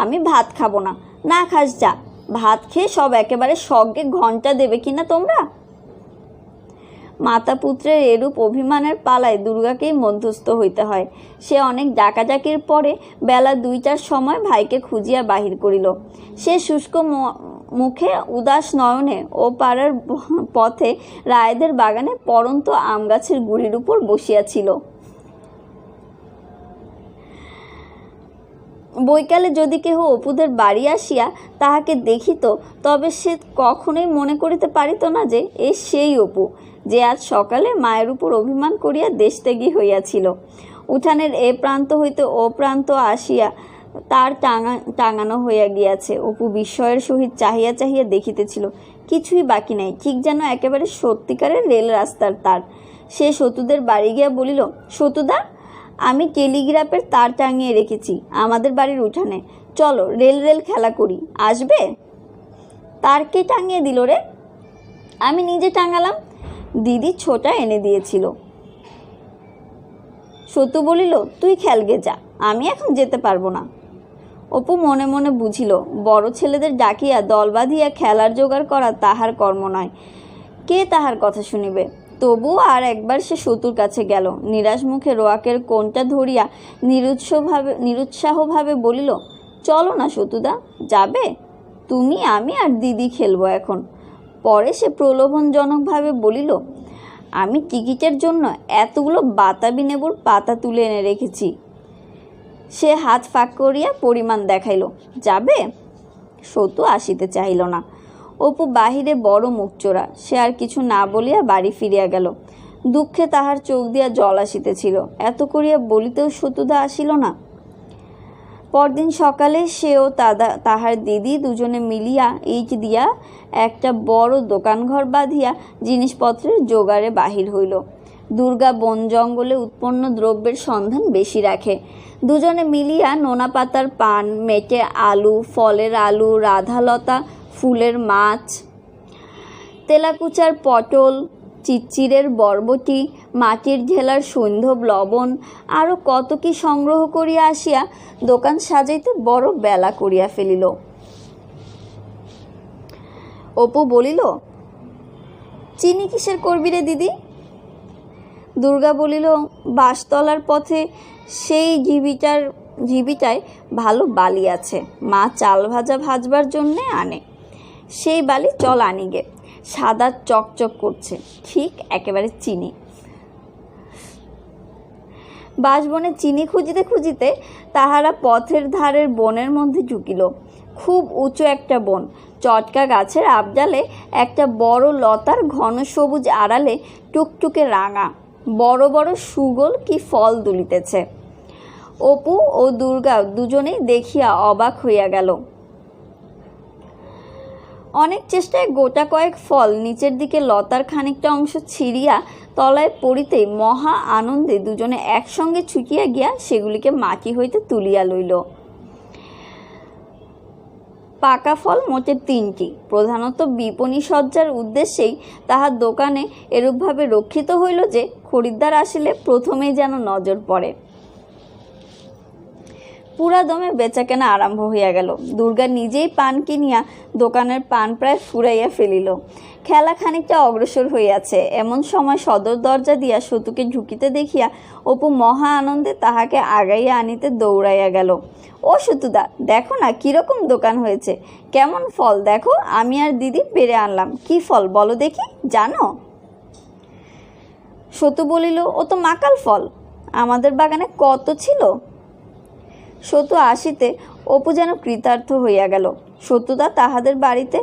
আমি ভাত খাবো না। না খাস, যা। ভাত খেয়ে সব একেবারে সজ্ঞে ঘন্টা দেবে কিনা তোমরা? মাতা পুত্রের এরূপ অভিমানের পালায় দুর্গাকেই মধ্যস্থ হইতে হয়। সে অনেক ডাকাডাকির পরে বেলা 2টার সময় ভাইকে খুঁজিয়া বাহির করিল। সে শুষ্ক মুখে উদাস নয়নে ও পাড়ার পথে রায়েদের বাগানে পড়ন্ত আম গাছের গুড়ির উপর বসিয়াছিল। বৈকালে যদি কেহ অপুদের বাড়ি আসিয়া তাহাকে দেখিত, তবে সে কখনোই মনে করিতে পারিত না যে এ সেই অপু, যে আজ সকালে মায়ের উপর অভিমান করিয়া দেশত্যাগী হইয়াছিল। উঠানের এ প্রান্ত হইতে ও প্রান্ত আসিয়া তার টাঙানো হইয়া গিয়াছে। অপু বিস্ময়ের সহিত চাহিয়া চাহিয়া দেখিতেছিল, কিছুই বাকি নাই, ঠিক যেন একেবারে সত্যিকারের রেল রাস্তার তার। সে সতুদের বাড়ি গিয়া বলিল, সতুদা, আমি টেলিগ্রাফের তার টাঙিয়ে রেখেছি আমাদের বাড়ির উঠানে, চলো রেল খেলা করি, আসবে? তার কে টাঙিয়ে দিল রে? আমি নিজে টাঙালাম, দিদি ছোটা এনে দিয়েছিল। সতু বলিল, তুই খেলগে যা, আমি এখন যেতে পারবো না। অপু মনে মনে বুঝিল, বড় ছেলেদের ডাকিয়া দল বাঁধিয়া খেলার জোগাড় করা তাহার কর্ম নয়, কে তাহার কথা শুনিবে। তবু আর একবার সে সতুর কাছে গেল, নিরাশ মুখে রোয়াকের কোণটা ধরিয়া নিরুৎসাহভাবে বলিল, চলো না সতুদা, যাবে? তুমি, আমি আর দিদি খেলবো এখন। পরে সে প্রলোভনজনকভাবে বলিল, আমি টিকিটের জন্য এতগুলো বাতাবি নেবুর পাতা তুলে এনে রেখেছি। সে হাত ফাঁক করিয়া পরিমাণ দেখাইল, যাবে? সতু আসিতে চাহিল না। অপু বাহিরে বড় মুখচোরা, সে আর কিছু না বলিয়া বাড়ি ফিরিয়া গেল। দুঃখে তাহার চোখ দিয়া জল আসিতেছিল, এত করিয়া বলিতেও সতুদা আসিল না। পরদিন সকালে সেও তাহার দিদি দুজনে মিলিয়া ইট দিয়া একটা বড় দোকানঘর বাঁধিয়া জিনিসপত্রের জোগাড়ে বাহির হইল। দুর্গা বন জঙ্গলে উৎপন্ন দ্রব্যের সন্ধান বেশি রাখে। দুজনে মিলিয়া নোনা পাতার পান, মেটে আলু, ফলের আলু, রাধালতা ফুলের মাছ, তেলাকুচার পটল, চিচ্চিরের বরবটি, মাটির ঢেলার সৈন্ধব লবণ, আরও কত কি সংগ্রহ করিয়া আসিয়া দোকান সাজাইতে বড় বেলা করিয়া ফেলিল। অপু বলিল, চিনি কিসের করবি রে দিদি? দুর্গা বলিল, বাঁশতলার পথে সেই ঝিবিটায় ভালো বালি আছে, মা চাল ভাজবার জন্যে আনে, সেই বালি চল আনিগে, সাদা চকচক করছে, ঠিক একেবারে চিনি। বাঁশবনে চিনি খুঁজিতে খুঁজিতে তাহারা পথের ধারের বনের মধ্যে ঢুকিল। খুব উঁচু একটা বন, চটকা গাছের আবডালে একটা বড় লতার ঘন সবুজ আড়ালে টুকটুকে রাঙা বড় বড় সুগোল কি ফল দুলিতেছে। অপু ও দুর্গা দুজনেই দেখিয়া অবাক হইয়া গেল। অনেক চেষ্টায় গোটা কয়েক ফল নিচের দিকে লতার খানিকটা অংশ ছিঁড়িয়া তলায় পড়িতেই মহা আনন্দে দুজনে একসঙ্গে ছুটিয়া গিয়া সেগুলিকে মাটি হইতে তুলিয়া লইল। পাকা ফল মোটে 3টি, প্রধানত বিপণী সজ্জার উদ্দেশ্যেই তাহার দোকানে এরূপভাবে রক্ষিত হইল যে খরিদ্দার আসিলে প্রথমেই যেন নজর পড়ে। পুরা দমে বেচাকেনা আরম্ভ হইয়া গেল। দুর্গা নিজেই পান কিনিয়া দোকানের পান প্রায় ফুরাইয়া ফেলিল। খেলা খানিকটা অগ্রসর হইয়াছে, এমন সময় সদর দরজা দিয়া সতুকে ঢুকিতে দেখিয়া অপু মহা আনন্দে তাহাকে আগাইয়া আনিতে দৌড়াইয়া গেল। ও সতুদা, দেখো না কিরকম দোকান হয়েছে, কেমন ফল দেখো, আমি আর দিদি পেরে আনলাম। কি ফল বলো দেখি, জানো? সতু বলিল, ও তো মাকাল ফল, আমাদের বাগানে কত ছিল। সতু আসিতে অপু যেন কৃতার্থ হইয়া গেল। সতুদা তাহাদের বাড়িতে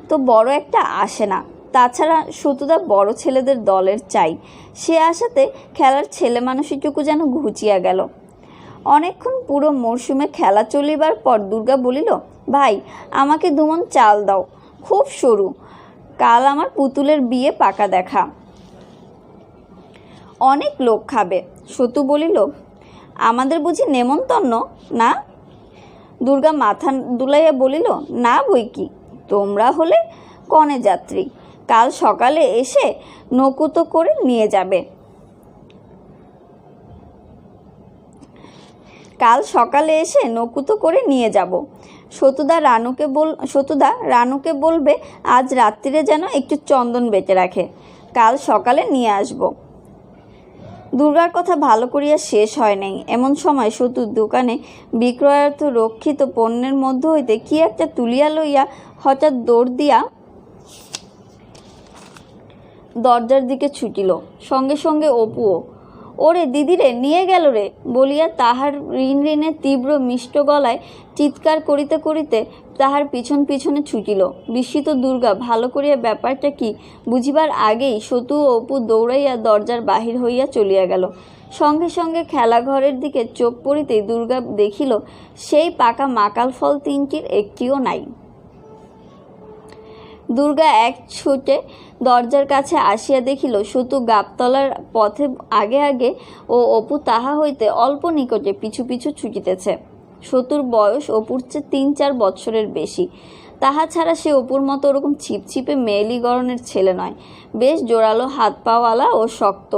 তো বড় একটা আসে না, তাছাড়া সতুদা বড় ছেলেদের দলের চাই, সে আসাতে খেলার ছেলে মানুষটুকু যেন ঘুচিয়া গেল। অনেকক্ষণ পুরো মরশুমে খেলা চলিবার পর দুর্গা বলিল, ভাই, আমাকে 2 মণ চাল দাও, খুব সরু, কাল আমার পুতুলের বিয়ে পাকা দেখা, অনেক লোক খাবে। সতু বলিল, আমাদের বুঝি নেমন্তন্ন না? দুর্গা মাথা দুলাইয়া বলিল, না বই কি, তোমরা হলে কনে যাত্রী, কাল সকালে এসে নকুতো করে নিয়ে যাবে। যাব। সতুদা রানুকে বলবে আজ রাত্রিরে যেন একটু চন্দন বেটে রাখে, কাল সকালে নিয়ে আসব। দুর্গার কথা ভালো করিয়া শেষ হয় নাই। এমন সময় শত্রুর দোকানে বিক্রয়ার্থ রক্ষিত পণ্যের মধ্য হইতে কি একটা তুলিয়া লইয়া হঠাৎ দৌড় দিয়া দরজার দিকে ছুটিল। সঙ্গে সঙ্গে অপুও ওরে দিদিরে নিয়ে গেল রে বলিয়া তাহার ঋণে তীব্র মিষ্ট গলায় চিৎকার করিতে করিতে তাহার পিছন পিছনে ছুটিল। বিস্মিত দুর্গা ভালো করিয়া ব্যাপারটা কি বুঝিবার আগেই সতু ও অপু দৌড়াইয়া দরজার বাহির হইয়া চলিয়া গেল। সঙ্গে সঙ্গে খেলাঘরের দিকে চোখ পড়িতেই দুর্গা দেখিল সেই পাকা মাকাল ফল তিনটির একটিও নাই। দুর্গা এক ছুটে দরজার কাছে আসিয়া দেখিল সতু গাবতলার পথে আগে আগে ও অপু তাহা হইতে অল্প নিকটে পিছু পিছু ছুটিতেছে। সতুর বয়স অপুর চেয়ে ৩-৪ বৎসরের বেশি। তাহা ছাড়া সে অপুর মতো ওরকম ছিপছিপে মেয়েলি গড়নের ছেলে নয়, বেশ জোরালো হাত পাওয়ালা ও শক্ত।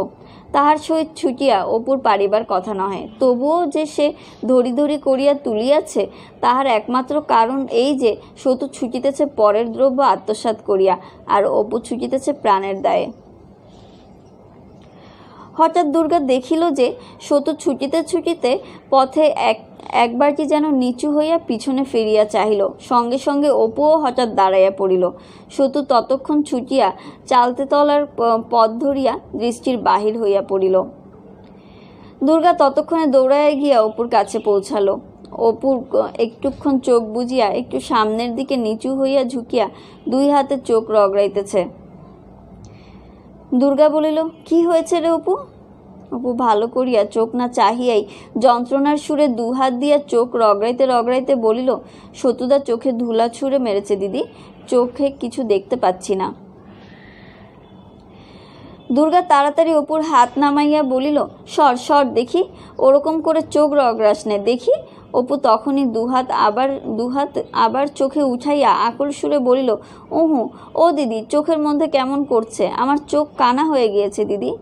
তাহার সহিত ছুটিয়া অপুর পারিবার কথা নহে, তবুও যে সে ধরি ধরি করিয়া তুলিয়াছে তাহার একমাত্র কারণ এই যে সতু ছুটিতেছে পরের দ্রব্য আত্মসাৎ করিয়া, আর অপু ছুটিতেছে প্রাণের দায়ে। হঠাৎ দুর্গা দেখিল যে সতু ছুটিতে ছুটিতে পথে একবারটি যেন নিচু হইয়া পিছনে ফিরিয়া চাহিল। সঙ্গে সঙ্গে অপুও হঠাৎ দাঁড়াইয়া পড়িল। সতু ততক্ষণ ছুটিয়া চালতে তলার পথ ধরিয়া দৃষ্টির বাহির হইয়া পড়িল। দুর্গা ততক্ষণে দৌড়াইয়া গিয়া অপুর কাছে পৌঁছালো। অপুর একটুক্ষণ চোখ বুজিয়া একটু সামনের দিকে নিচু হইয়া ঝুঁকিয়া 2 হাতে চোখ রগড়াইতেছে। দুর্গা বলিল, কি হয়েছে রে অপু? অপু ভালো করিয়া চোখ না চাহিয়াই যন্ত্রণার সুরে 2 হাত দিয়া চোখ রগড়াইতে রগড়াইতে বলিল, সতুদা চোখে ধুলা ছুঁড়ে মেরেছে দিদি, চোখে কিছু দেখতে পাচ্ছি না। দুর্গা তাড়াতাড়ি অপুর হাত নামাইয়া বলিল, সর সর দেখি, ওরকম করে চোখ রগড়াস নে দেখি। অপু তখনই 2 হাত আবার চোখে উঠাইয়া আকুল সুরে বলিল, ওহু ও দিদি, চোখের মধ্যে কেমন করছে, আমার চোখ কানা হয়ে গিয়েছে দিদি।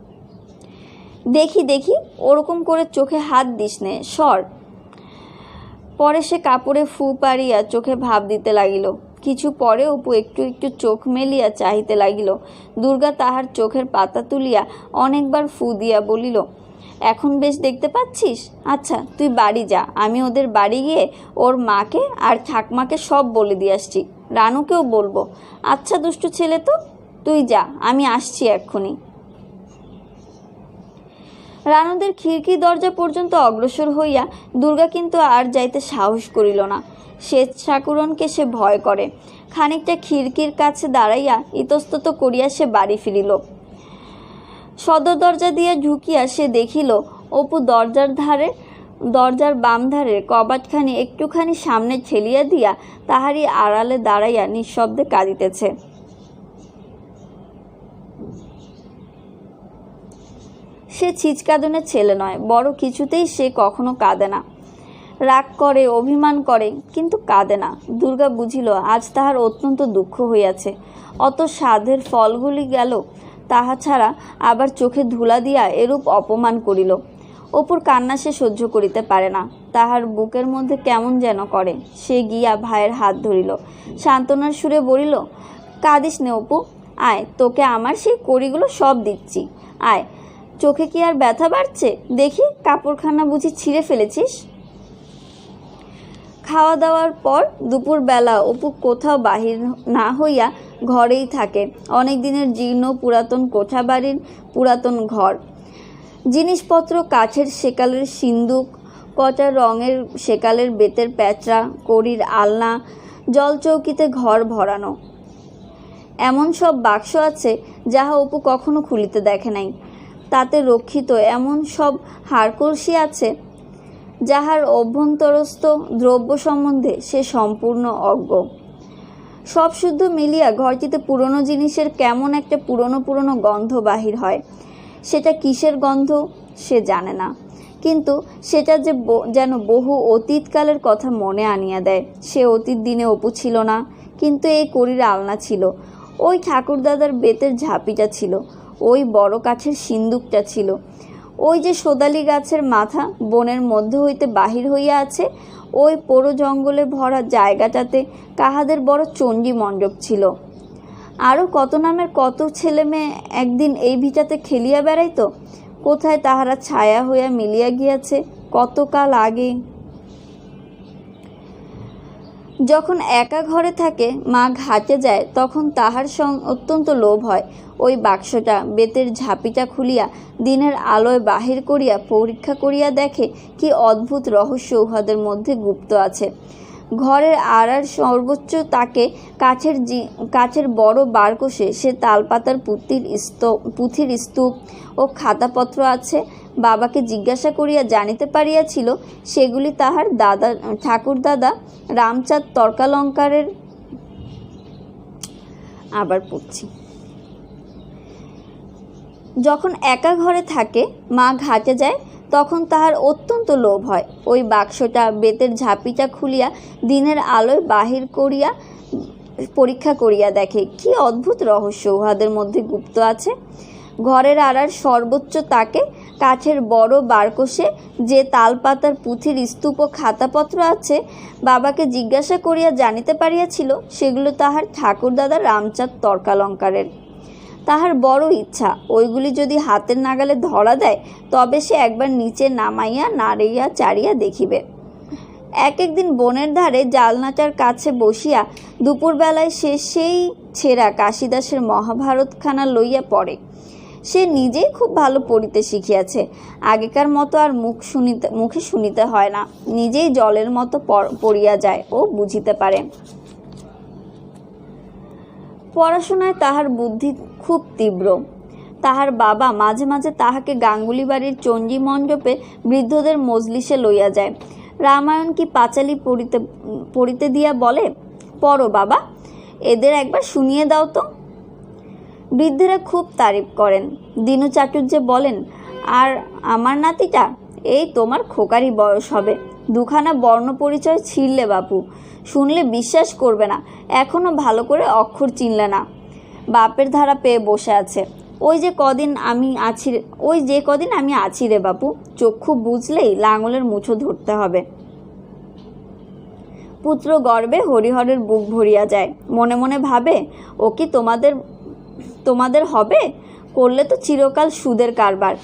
দেখি দেখি, ওরকম করে চোখে হাত দিস নে, সর। পরে সে কাপড়ে ফু পাড়িয়া চোখে ভাব দিতে লাগিল। কিছু পরে অপু একটু একটু চোখ মেলিয়া চাহিতে লাগিল। দুর্গা তাহার চোখের পাতা তুলিয়া অনেকবার ফু দিয়া বলিল, এখন বেশ দেখতে পাচ্ছিস? আচ্ছা তুই বাড়ি যা, আমি ওদের বাড়ি গিয়ে ওর মাকে আর ঠাকমাকে সব বলে দিয়ে আসছি, রানুকেও বলবো। আচ্ছা দুষ্টু ছেলে, তো তুই যা, আমি আসছি এক্ষুনি। রানুদের খিড়কি দরজা পর্যন্ত অগ্রসর হইয়া দুর্গা কিন্তু আর যাইতে সাহস করিল না। শ্বেত ঠাকুরনকে সে ভয় করে। খানিকটা খিড়কির কাছে দাঁড়াইয়া ইতস্তত করিয়া সে বাড়ি ফিরিল। সদর দরজা দিয়া ঢুকিয়া সে দেখিল অপু দরজার বাম ধারের কবাটখানি একটুখানি সামনে ঠেলিয়া দিয়া তাহারই আড়ালে দাঁড়াইয়া নিঃশব্দে কাঁদিতেছে। সে ছিচকাদনের ছেলে নয়, বড় কিছুতেই সে কখনো কাঁদে না। রাগ করে, অভিমান করে, কিন্তু কাঁদে না। দুর্গা বুঝিল আজ তাহার অত্যন্ত দুঃখ হইয়াছে। অত সাধের ফলগুলি গেল, তাহা ছাড়া আবার চোখে ধুলা দিয়া এরূপ অপমান করিল। অপুর কান্না সে সহ্য করিতে পারে না, তাহার বুকের মধ্যে কেমন যেন করে। সে গিয়া ভাইয়ের হাত ধরিল, সান্ত্বনার সুরে বলিল, কাঁদিস নে অপু, আয়, তোকে আমার সেই কড়িগুলো সব দিচ্ছি, আয়। চোখে কি আর ব্যথা বাড়ছে? দেখি, কাপড়খানা বুঝি ছিঁড়ে ফেলেছিস? খাওয়া দাওয়ার পর দুপুরবেলা অপু কোথাও বাহির না হইয়া ঘরেই থাকে। অনেক দিনের জীর্ণ পুরাতন কোঠা বাড়ির পুরাতন ঘর। জিনিসপত্র কাঠের সেকালের সিন্দুক, কটা রঙের সেকালের বেতের প্যাঁচড়া, কড়ির আলনা, জলচৌকিতে ঘর ভরানো। এমন সব বাক্স আছে যাহা অপু কখনো খুলিতে দেখে নাই। তাতে রক্ষিত এমন সব হাড়কলসি আছে যাহার অভ্যন্তরস্থ দ্রব্য সম্বন্ধে সে সম্পূর্ণ অজ্ঞ। সব শুদ্ধ মিলিয়া ঘরটিতে পুরনো জিনিসের কেমন একটা পুরনো পুরনো গন্ধ বাহির হয়। সেটা কিসের গন্ধ সে জানে না, কিন্তু সেটা যে যেন বহু অতীতকালের কথা মনে আনিয়া দেয়। সে অতীত দিনে অপু ছিল না, কিন্তু এই কড়ির আলনা ছিল, ওই ঠাকুরদাদার বেতের ঝাঁপিটা ছিল, ওই বড় কাঠের সিন্দুকটা ছিল, ওই যে সোদালি গাছের মাথা বনের মধ্য হইতে বাহির হইয়া আছে, ওই পোড়ো জঙ্গলে ভরা জায়গাটাতে কাহাদের বড় চণ্ডী মণ্ডপ ছিল। আরও কত নামের কত ছেলে মেয়ে একদিন এই ভিটাতে খেলিয়া বেড়াইত। কোথায় তাহারা ছায়া হইয়া মিলিয়া গিয়াছে কতকাল আগে। যখন একা ঘরে থাকে, মা ঘাটে যায়, তখন তাহার অত্যন্ত লোভ হয়। ওই বাক্সটা, বেতের ঝাঁপিটা খুলিয়া দিনের আলোয় বাহির করিয়া পরীক্ষা করিয়া দেখে কি অদ্ভুত রহস্য উহাদের মধ্যে গুপ্ত আছে। ঘরের আড়ার সর্বোচ্চ তাকে কাঠের বড় বারকোষে সে তালপাতার পুঁথির স্তূপ ও খাতাপত্র আছে। বাবাকে জিজ্ঞাসা করিয়া জানিতে পারিয়াছিল সেগুলি তাহার ঠাকুরদাদা রামচাঁদ তর্কালঙ্কারের। আবার পড়ছি। যখন একা ঘরে থাকে, মা ঘাটে যায়, তখন তাহার অত্যন্ত লোভ হয়। ওই বাক্সটা, বেতের ঝাঁপিটা খুলিয়া দিনের আলোয় বাহির করিয়া পরীক্ষা করিয়া দেখে কি অদ্ভুত রহস্য উহাদের মধ্যে গুপ্ত আছে। ঘরের আড়ার সর্বোচ্চ তাকে কাঠের বড় বারকোষে যে তালপাতার পুঁথির স্তূপ ও খাতাপত্র আছে, বাবাকে জিজ্ঞাসা করিয়া জানিতে পারিয়াছিল সেগুলো তাহার ঠাকুরদাদা রামচাঁদ তর্কালঙ্কারের। তাহার বড় ইচ্ছা ওইগুলি যদি হাতের নাগালে ধরা দেয়, তবে সে একবার নিচে নামাইয়া নাড়িয়া চাড়িয়া দেখিবে। একদিন বনের ধারে জালনাটার কাছে বসিয়া দুপুরবেলায় সে সেই ছেঁড়া কাশিদাসের মহাভারতখানা লইয়া পড়ে। সে নিজেই খুব ভালো পড়িতে শিখিয়াছে। আগেকার মতো আর মুখে শুনিতে হয় না, নিজেই জলের মতো পড়িয়া যায় ও বুঝিতে পারে। পড়াশোনায় তাহার বুদ্ধি খুব তীব্র। তাহার বাবা মাঝে মাঝে তাহাকে গাঙ্গুলি বাড়ির চণ্ডী মণ্ডপে বৃদ্ধদের মজলিসে লইয়া যায়। রামায়ণ কি পাঁচালী পড়িতে দিয়া বলে, পড়ো বাবা, এদের একবার শুনিয়ে দাও তো। বৃদ্ধেরা খুব তারিফ করেন। দীনু চাটুর্যে বলেন, আর আমার নাতিটা, এই তোমার খোকারি বয়স হবে, দুখানা বর্ণ পরিচয় ছিঁড়লে বাপু, শুনলে বিশ্বাস করবে না, এখনো ভালো করে অক্ষর চিনলে না। বাপের ধারা পেয়ে বসে আছে। ওই যে কদিন আমি আছি রে বাপু, চক্ষু বুঝলেই লাঙলের মুঠো ধরতে হবে। পুত্র গর্বে হরিহরের বুক ভরিয়া যায়। মনে মনে ভাবে, ও কি তোমাদের হবে? করলে তো চিরকাল সুদের কারবার,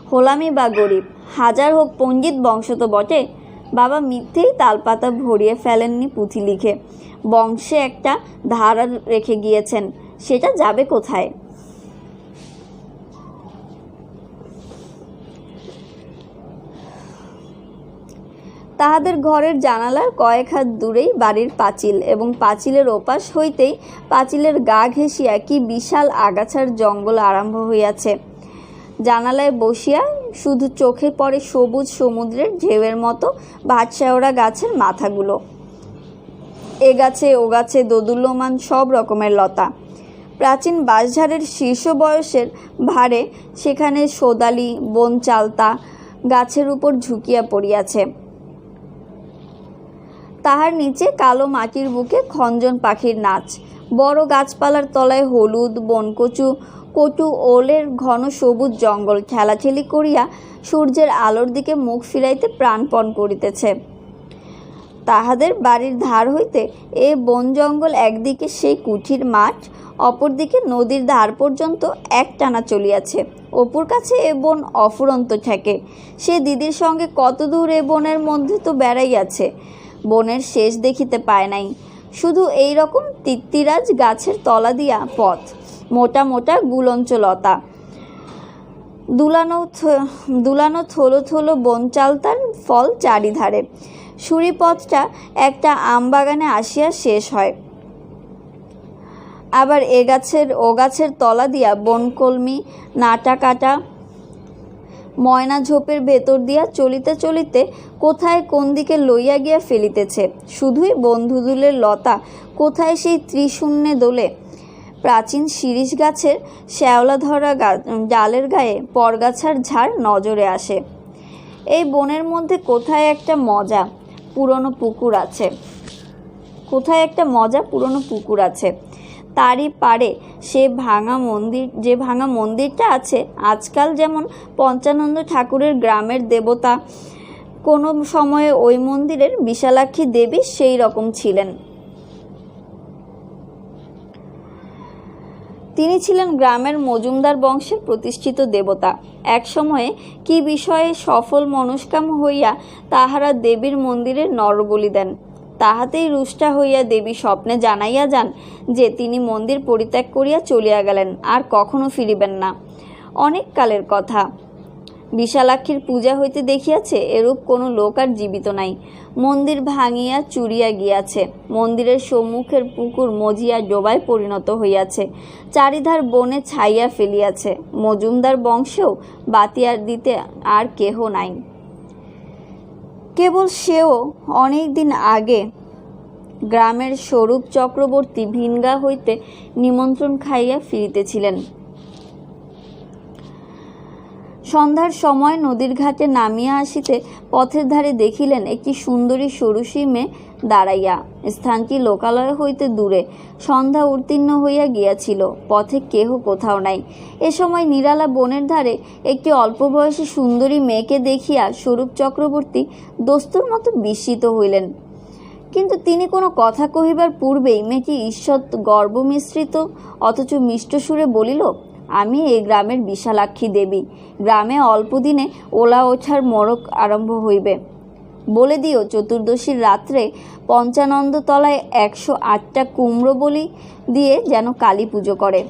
হোলামি বা গরিব, হাজার হোক পণ্ডিত বংশ তো বটে। বাবা মিথ্যেই তালপাতা ভরিয়ে ফেলেননি পুঁথি লিখে, বংশে একটা ধারা রেখে গিয়েছেন, সেটা যাবে কোথায়? তাহাদের ঘরের জানালার কয়েক হাত দূরেই বাড়ির পাঁচিল, এবং পাঁচিলের ওপাশ হইতেই পাঁচিলের গা ঘেঁষিয়া কি বিশাল আগাছার জঙ্গল আরম্ভ হইয়াছে। জানালায় বসিয়া শুধু চোখে পড়ে সবুজ সমুদ্রের ঢেউয়ের মতো ভাটশেওড়া গাছের মাথাগুলো। এ গাছে ও গাছে দোদুল্যমান সব রকমের লতা। প্রাচীন বাঁশঝাড়ের শীর্ষ বয়সের ভারে সেখানে সোদালি, বনচালতা গাছের উপর ঝুঁকিয়া পড়িয়াছে। তাহার নিচে কালো মাটির বুকে খঞ্জন পাখির নাচ। বড় গাছপালার তলায় হলুদ বনকচু, কটু ওলের ঘন সবুজ জঙ্গল ঠেলাঠেলি করিয়া সূর্যের আলোর দিকে মুখ ফিরাইতে প্রাণপণ করিতেছে। তাহাদের বাড়ির ধার হইতে এ বন জঙ্গল একদিকে সেই কুঠির মাঠ, অপরদিকে নদীর ধার পর্যন্ত একটানা চলিয়াছে। অপুর কাছে এ বন অফুরন্ত ঠেকে। সে দিদির সঙ্গে কত দূর এ বনের মধ্যে তো বেড়াইয়াছে, বনের শেষ দেখিতে পায় নাই। শুধু এই রকম তিত্তিরাজ গাছের তলা দিয়া পথ, মোটা মোটা গুলঞ্চ লতা, দুলানো থলো থলো বনচালতার ফল চারিধারে। সুড়িপথটা একটা আমবাগানে আসিয়া শেষ হয়। আবার ও গাছের তলা দিয়া বনকলমি, নাটা কাটা, ময়না ঝোপের ভেতর দিয়া চলিতে চলিতে কোথায় কোন দিকে লইয়া গিয়া ফেলিতেছে। শুধুই বন্ধুদুলের লতা কোথায় সেই ত্রিশূন্যে দোলে। প্রাচীন শিরীষ গাছের শ্যাওলা ধরা ডালের গায়ে পরগাছার ঝাড় নজরে আসে। এই বনের মধ্যে কোথায় একটা মজা পুরনো পুকুর আছে। তারই পাড়ে যে ভাঙা মন্দিরটা আছে, আজকাল যেমন পঞ্চানন্দ ঠাকুরের গ্রামের দেবতা, কোনো সময়ে ওই মন্দিরের বিশালাক্ষী দেবী সেই রকম ছিলেন। তিনি ছিলেন গ্রামের মজুমদার বংশের প্রতিষ্ঠিত দেবতা। এক সময়ে কি বিষয়ে সফল মনস্কাম হইয়া তাহারা দেবীর মন্দিরে নরবলি দেন। তাহাতেই রুষ্ট হইয়া দেবী স্বপ্নে জানাইয়া যান যে তিনি মন্দির পরিত্যাগ করিয়া চলিয়া গেলেন, আর কখনো ফিরিবেন না। অনেক কালের কথা। বিশালাক্ষীর পূজা হইতে দেখিয়াছে এরূপ কোনো লোক আর জীবিত নাই। মন্দির ভাঙিয়া চুরিয়া গিয়াছে, মন্দিরের সম্মুখের পুকুর মজিয়া ডোবায় পরিণত হইয়াছে, চারিধার বনে ছাইয়া ফেলিয়াছে। মজুমদার বংশেও বাতিয়ার দিতে আর কেহ নাই। কেবল সেও অনেক দিন আগে গ্রামের স্বরূপ চক্রবর্তী ভিনগা হইতে নিমন্ত্রণ খাইয়া ফিরিতেছিলেন। সন্ধ্যার সময় নদীর ঘাটে নামিয়া আসিতে পথের ধারে দেখিলেন একটি সুন্দরী ষোড়শী মেয়ে দাঁড়াইয়া। স্থানটি লোকালয় হইতে দূরে, সন্ধ্যা উত্তীর্ণ হইয়া গিয়াছিল, পথে কেহ কোথাও নাই। এ সময় নিরালা বনের ধারে একটি অল্প বয়সী সুন্দরী মেয়েকে দেখিয়া স্বরূপ চক্রবর্তী দস্তুর মতো বিস্মিত হইলেন। কিন্তু তিনি কোনো কথা কহিবার পূর্বেই মেয়েটি ঈষৎ গর্বমিশ্রিত অথচ মিষ্ট সুরে বলিল, আমি এই গ্রামের বিশালাক্ষী দেবী। গ্রামে অল্প দিনে ওলা ওঠার মোড়ক আরম্ভ হইবে। বলে দিও চতুর্দশীর রাত্রে পঞ্চানন্দতলায় 108টা কুমড়ো বলি দিয়ে যেন কালী পুজো করে।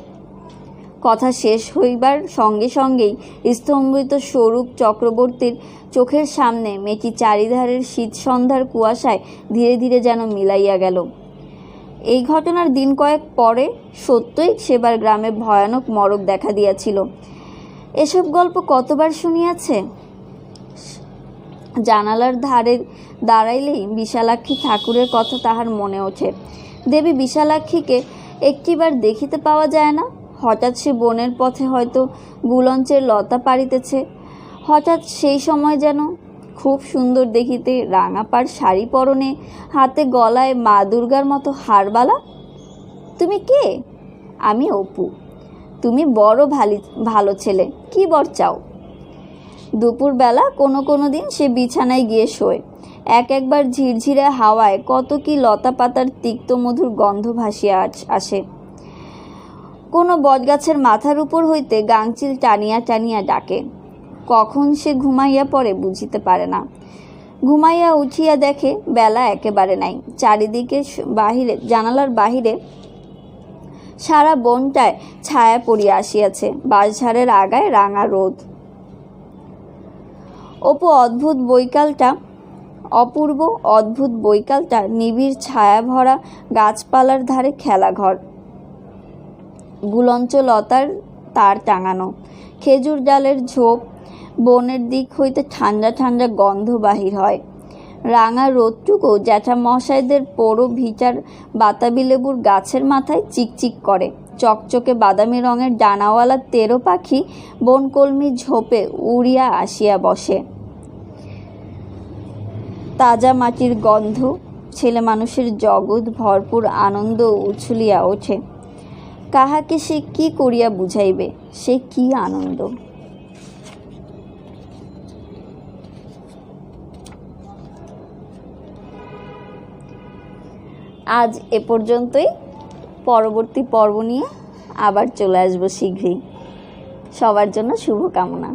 কথা শেষ হইবার সঙ্গে সঙ্গেই স্তম্ভিত স্বরূপ চক্রবর্তীর চোখের সামনে মেয়েটি চারিধারের শীত সন্ধ্যার কুয়াশায় ধীরে ধীরে যেন মিলাইয়া গেল। এই ঘটনার দিন কয়েক পরে সত্যই সেবার গ্রামে ভয়ানক মড়ক দেখা দিয়াছিল। এসব গল্প কতবার শুনিয়াছে। জানালার ধারে দাঁড়াইলেই বিশালাক্ষী ঠাকুরের কথা তাহার মনে ওঠে। দেবী বিশালাক্ষীকে একটিবার দেখিতে পাওয়া যায় না। হঠাৎ সে বনের পথে হয়তো গুলঞ্চের লতা পাড়িতেছে। হঠাৎ সেই সময় যেন খুব সুন্দর দেখিতে রাঙাপাড় শাড়ি পরনে, হাতে গলায় মা দুর্গার মতো হারবালা। তুমি কে? আমি অপু। তুমি বড় ভালো ছেলে, কি বর চাও? দুপুরবেলা কোনো দিন সে বিছানায় গিয়ে শোয়। একবার ঝিরঝিরে হাওয়ায় কত কি লতা পাতার তিক্ত মধুর গন্ধ ভাসিয়া আসে। কোনো বটগাছের মাথার উপর হইতে গাংচিল টানিয়া টানিয়া ডাকে। কখন সে ঘুমাইয়া পড়ে বুঝিতে পারে না। ঘুমাইয়া উঠিয়া দেখে বেলা একেবারে নাই। চারিদিকে জানালার বাহিরে সারা বনটায় ছায়া পড়িয়া আসিয়াছে। বাঁশঝাড়ের আগায় রাঙা রোদ। অপূর্ব অদ্ভুত বৈকালটা নিবিড় ছায়া ভরা গাছপালার ধারে খেলাঘর। গুলঞ্চ লতার তার টাঙানো, খেজুর ডালের ঝোপ, বনের দিক হইতে ঠান্ডা ঠান্ডা গন্ধ বাহির হয়। রাঙা রোদটুকু জ্যাঠামশাইদের পোড়ো ভিটার বাতাবি লেবুর গাছের মাথায় চিকচিক করে। চকচকে বাদামি রঙের ডানাওয়ালা তেরো পাখি বনকলমি ঝোপে উড়িয়া আসিয়া বসে। তাজা মাটির গন্ধ, ছেলে মানুষের জগৎ ভরপুর আনন্দ উছলিয়া ওঠে। কাহাকে সে কি করিয়া বুঝাইবে, সে কি আনন্দ। আজ এ পর্যন্তই। পরবর্তী পর্ব নিয়ে আবার চলে আসবো শীঘ্রই। সবার জন্য শুভকামনা।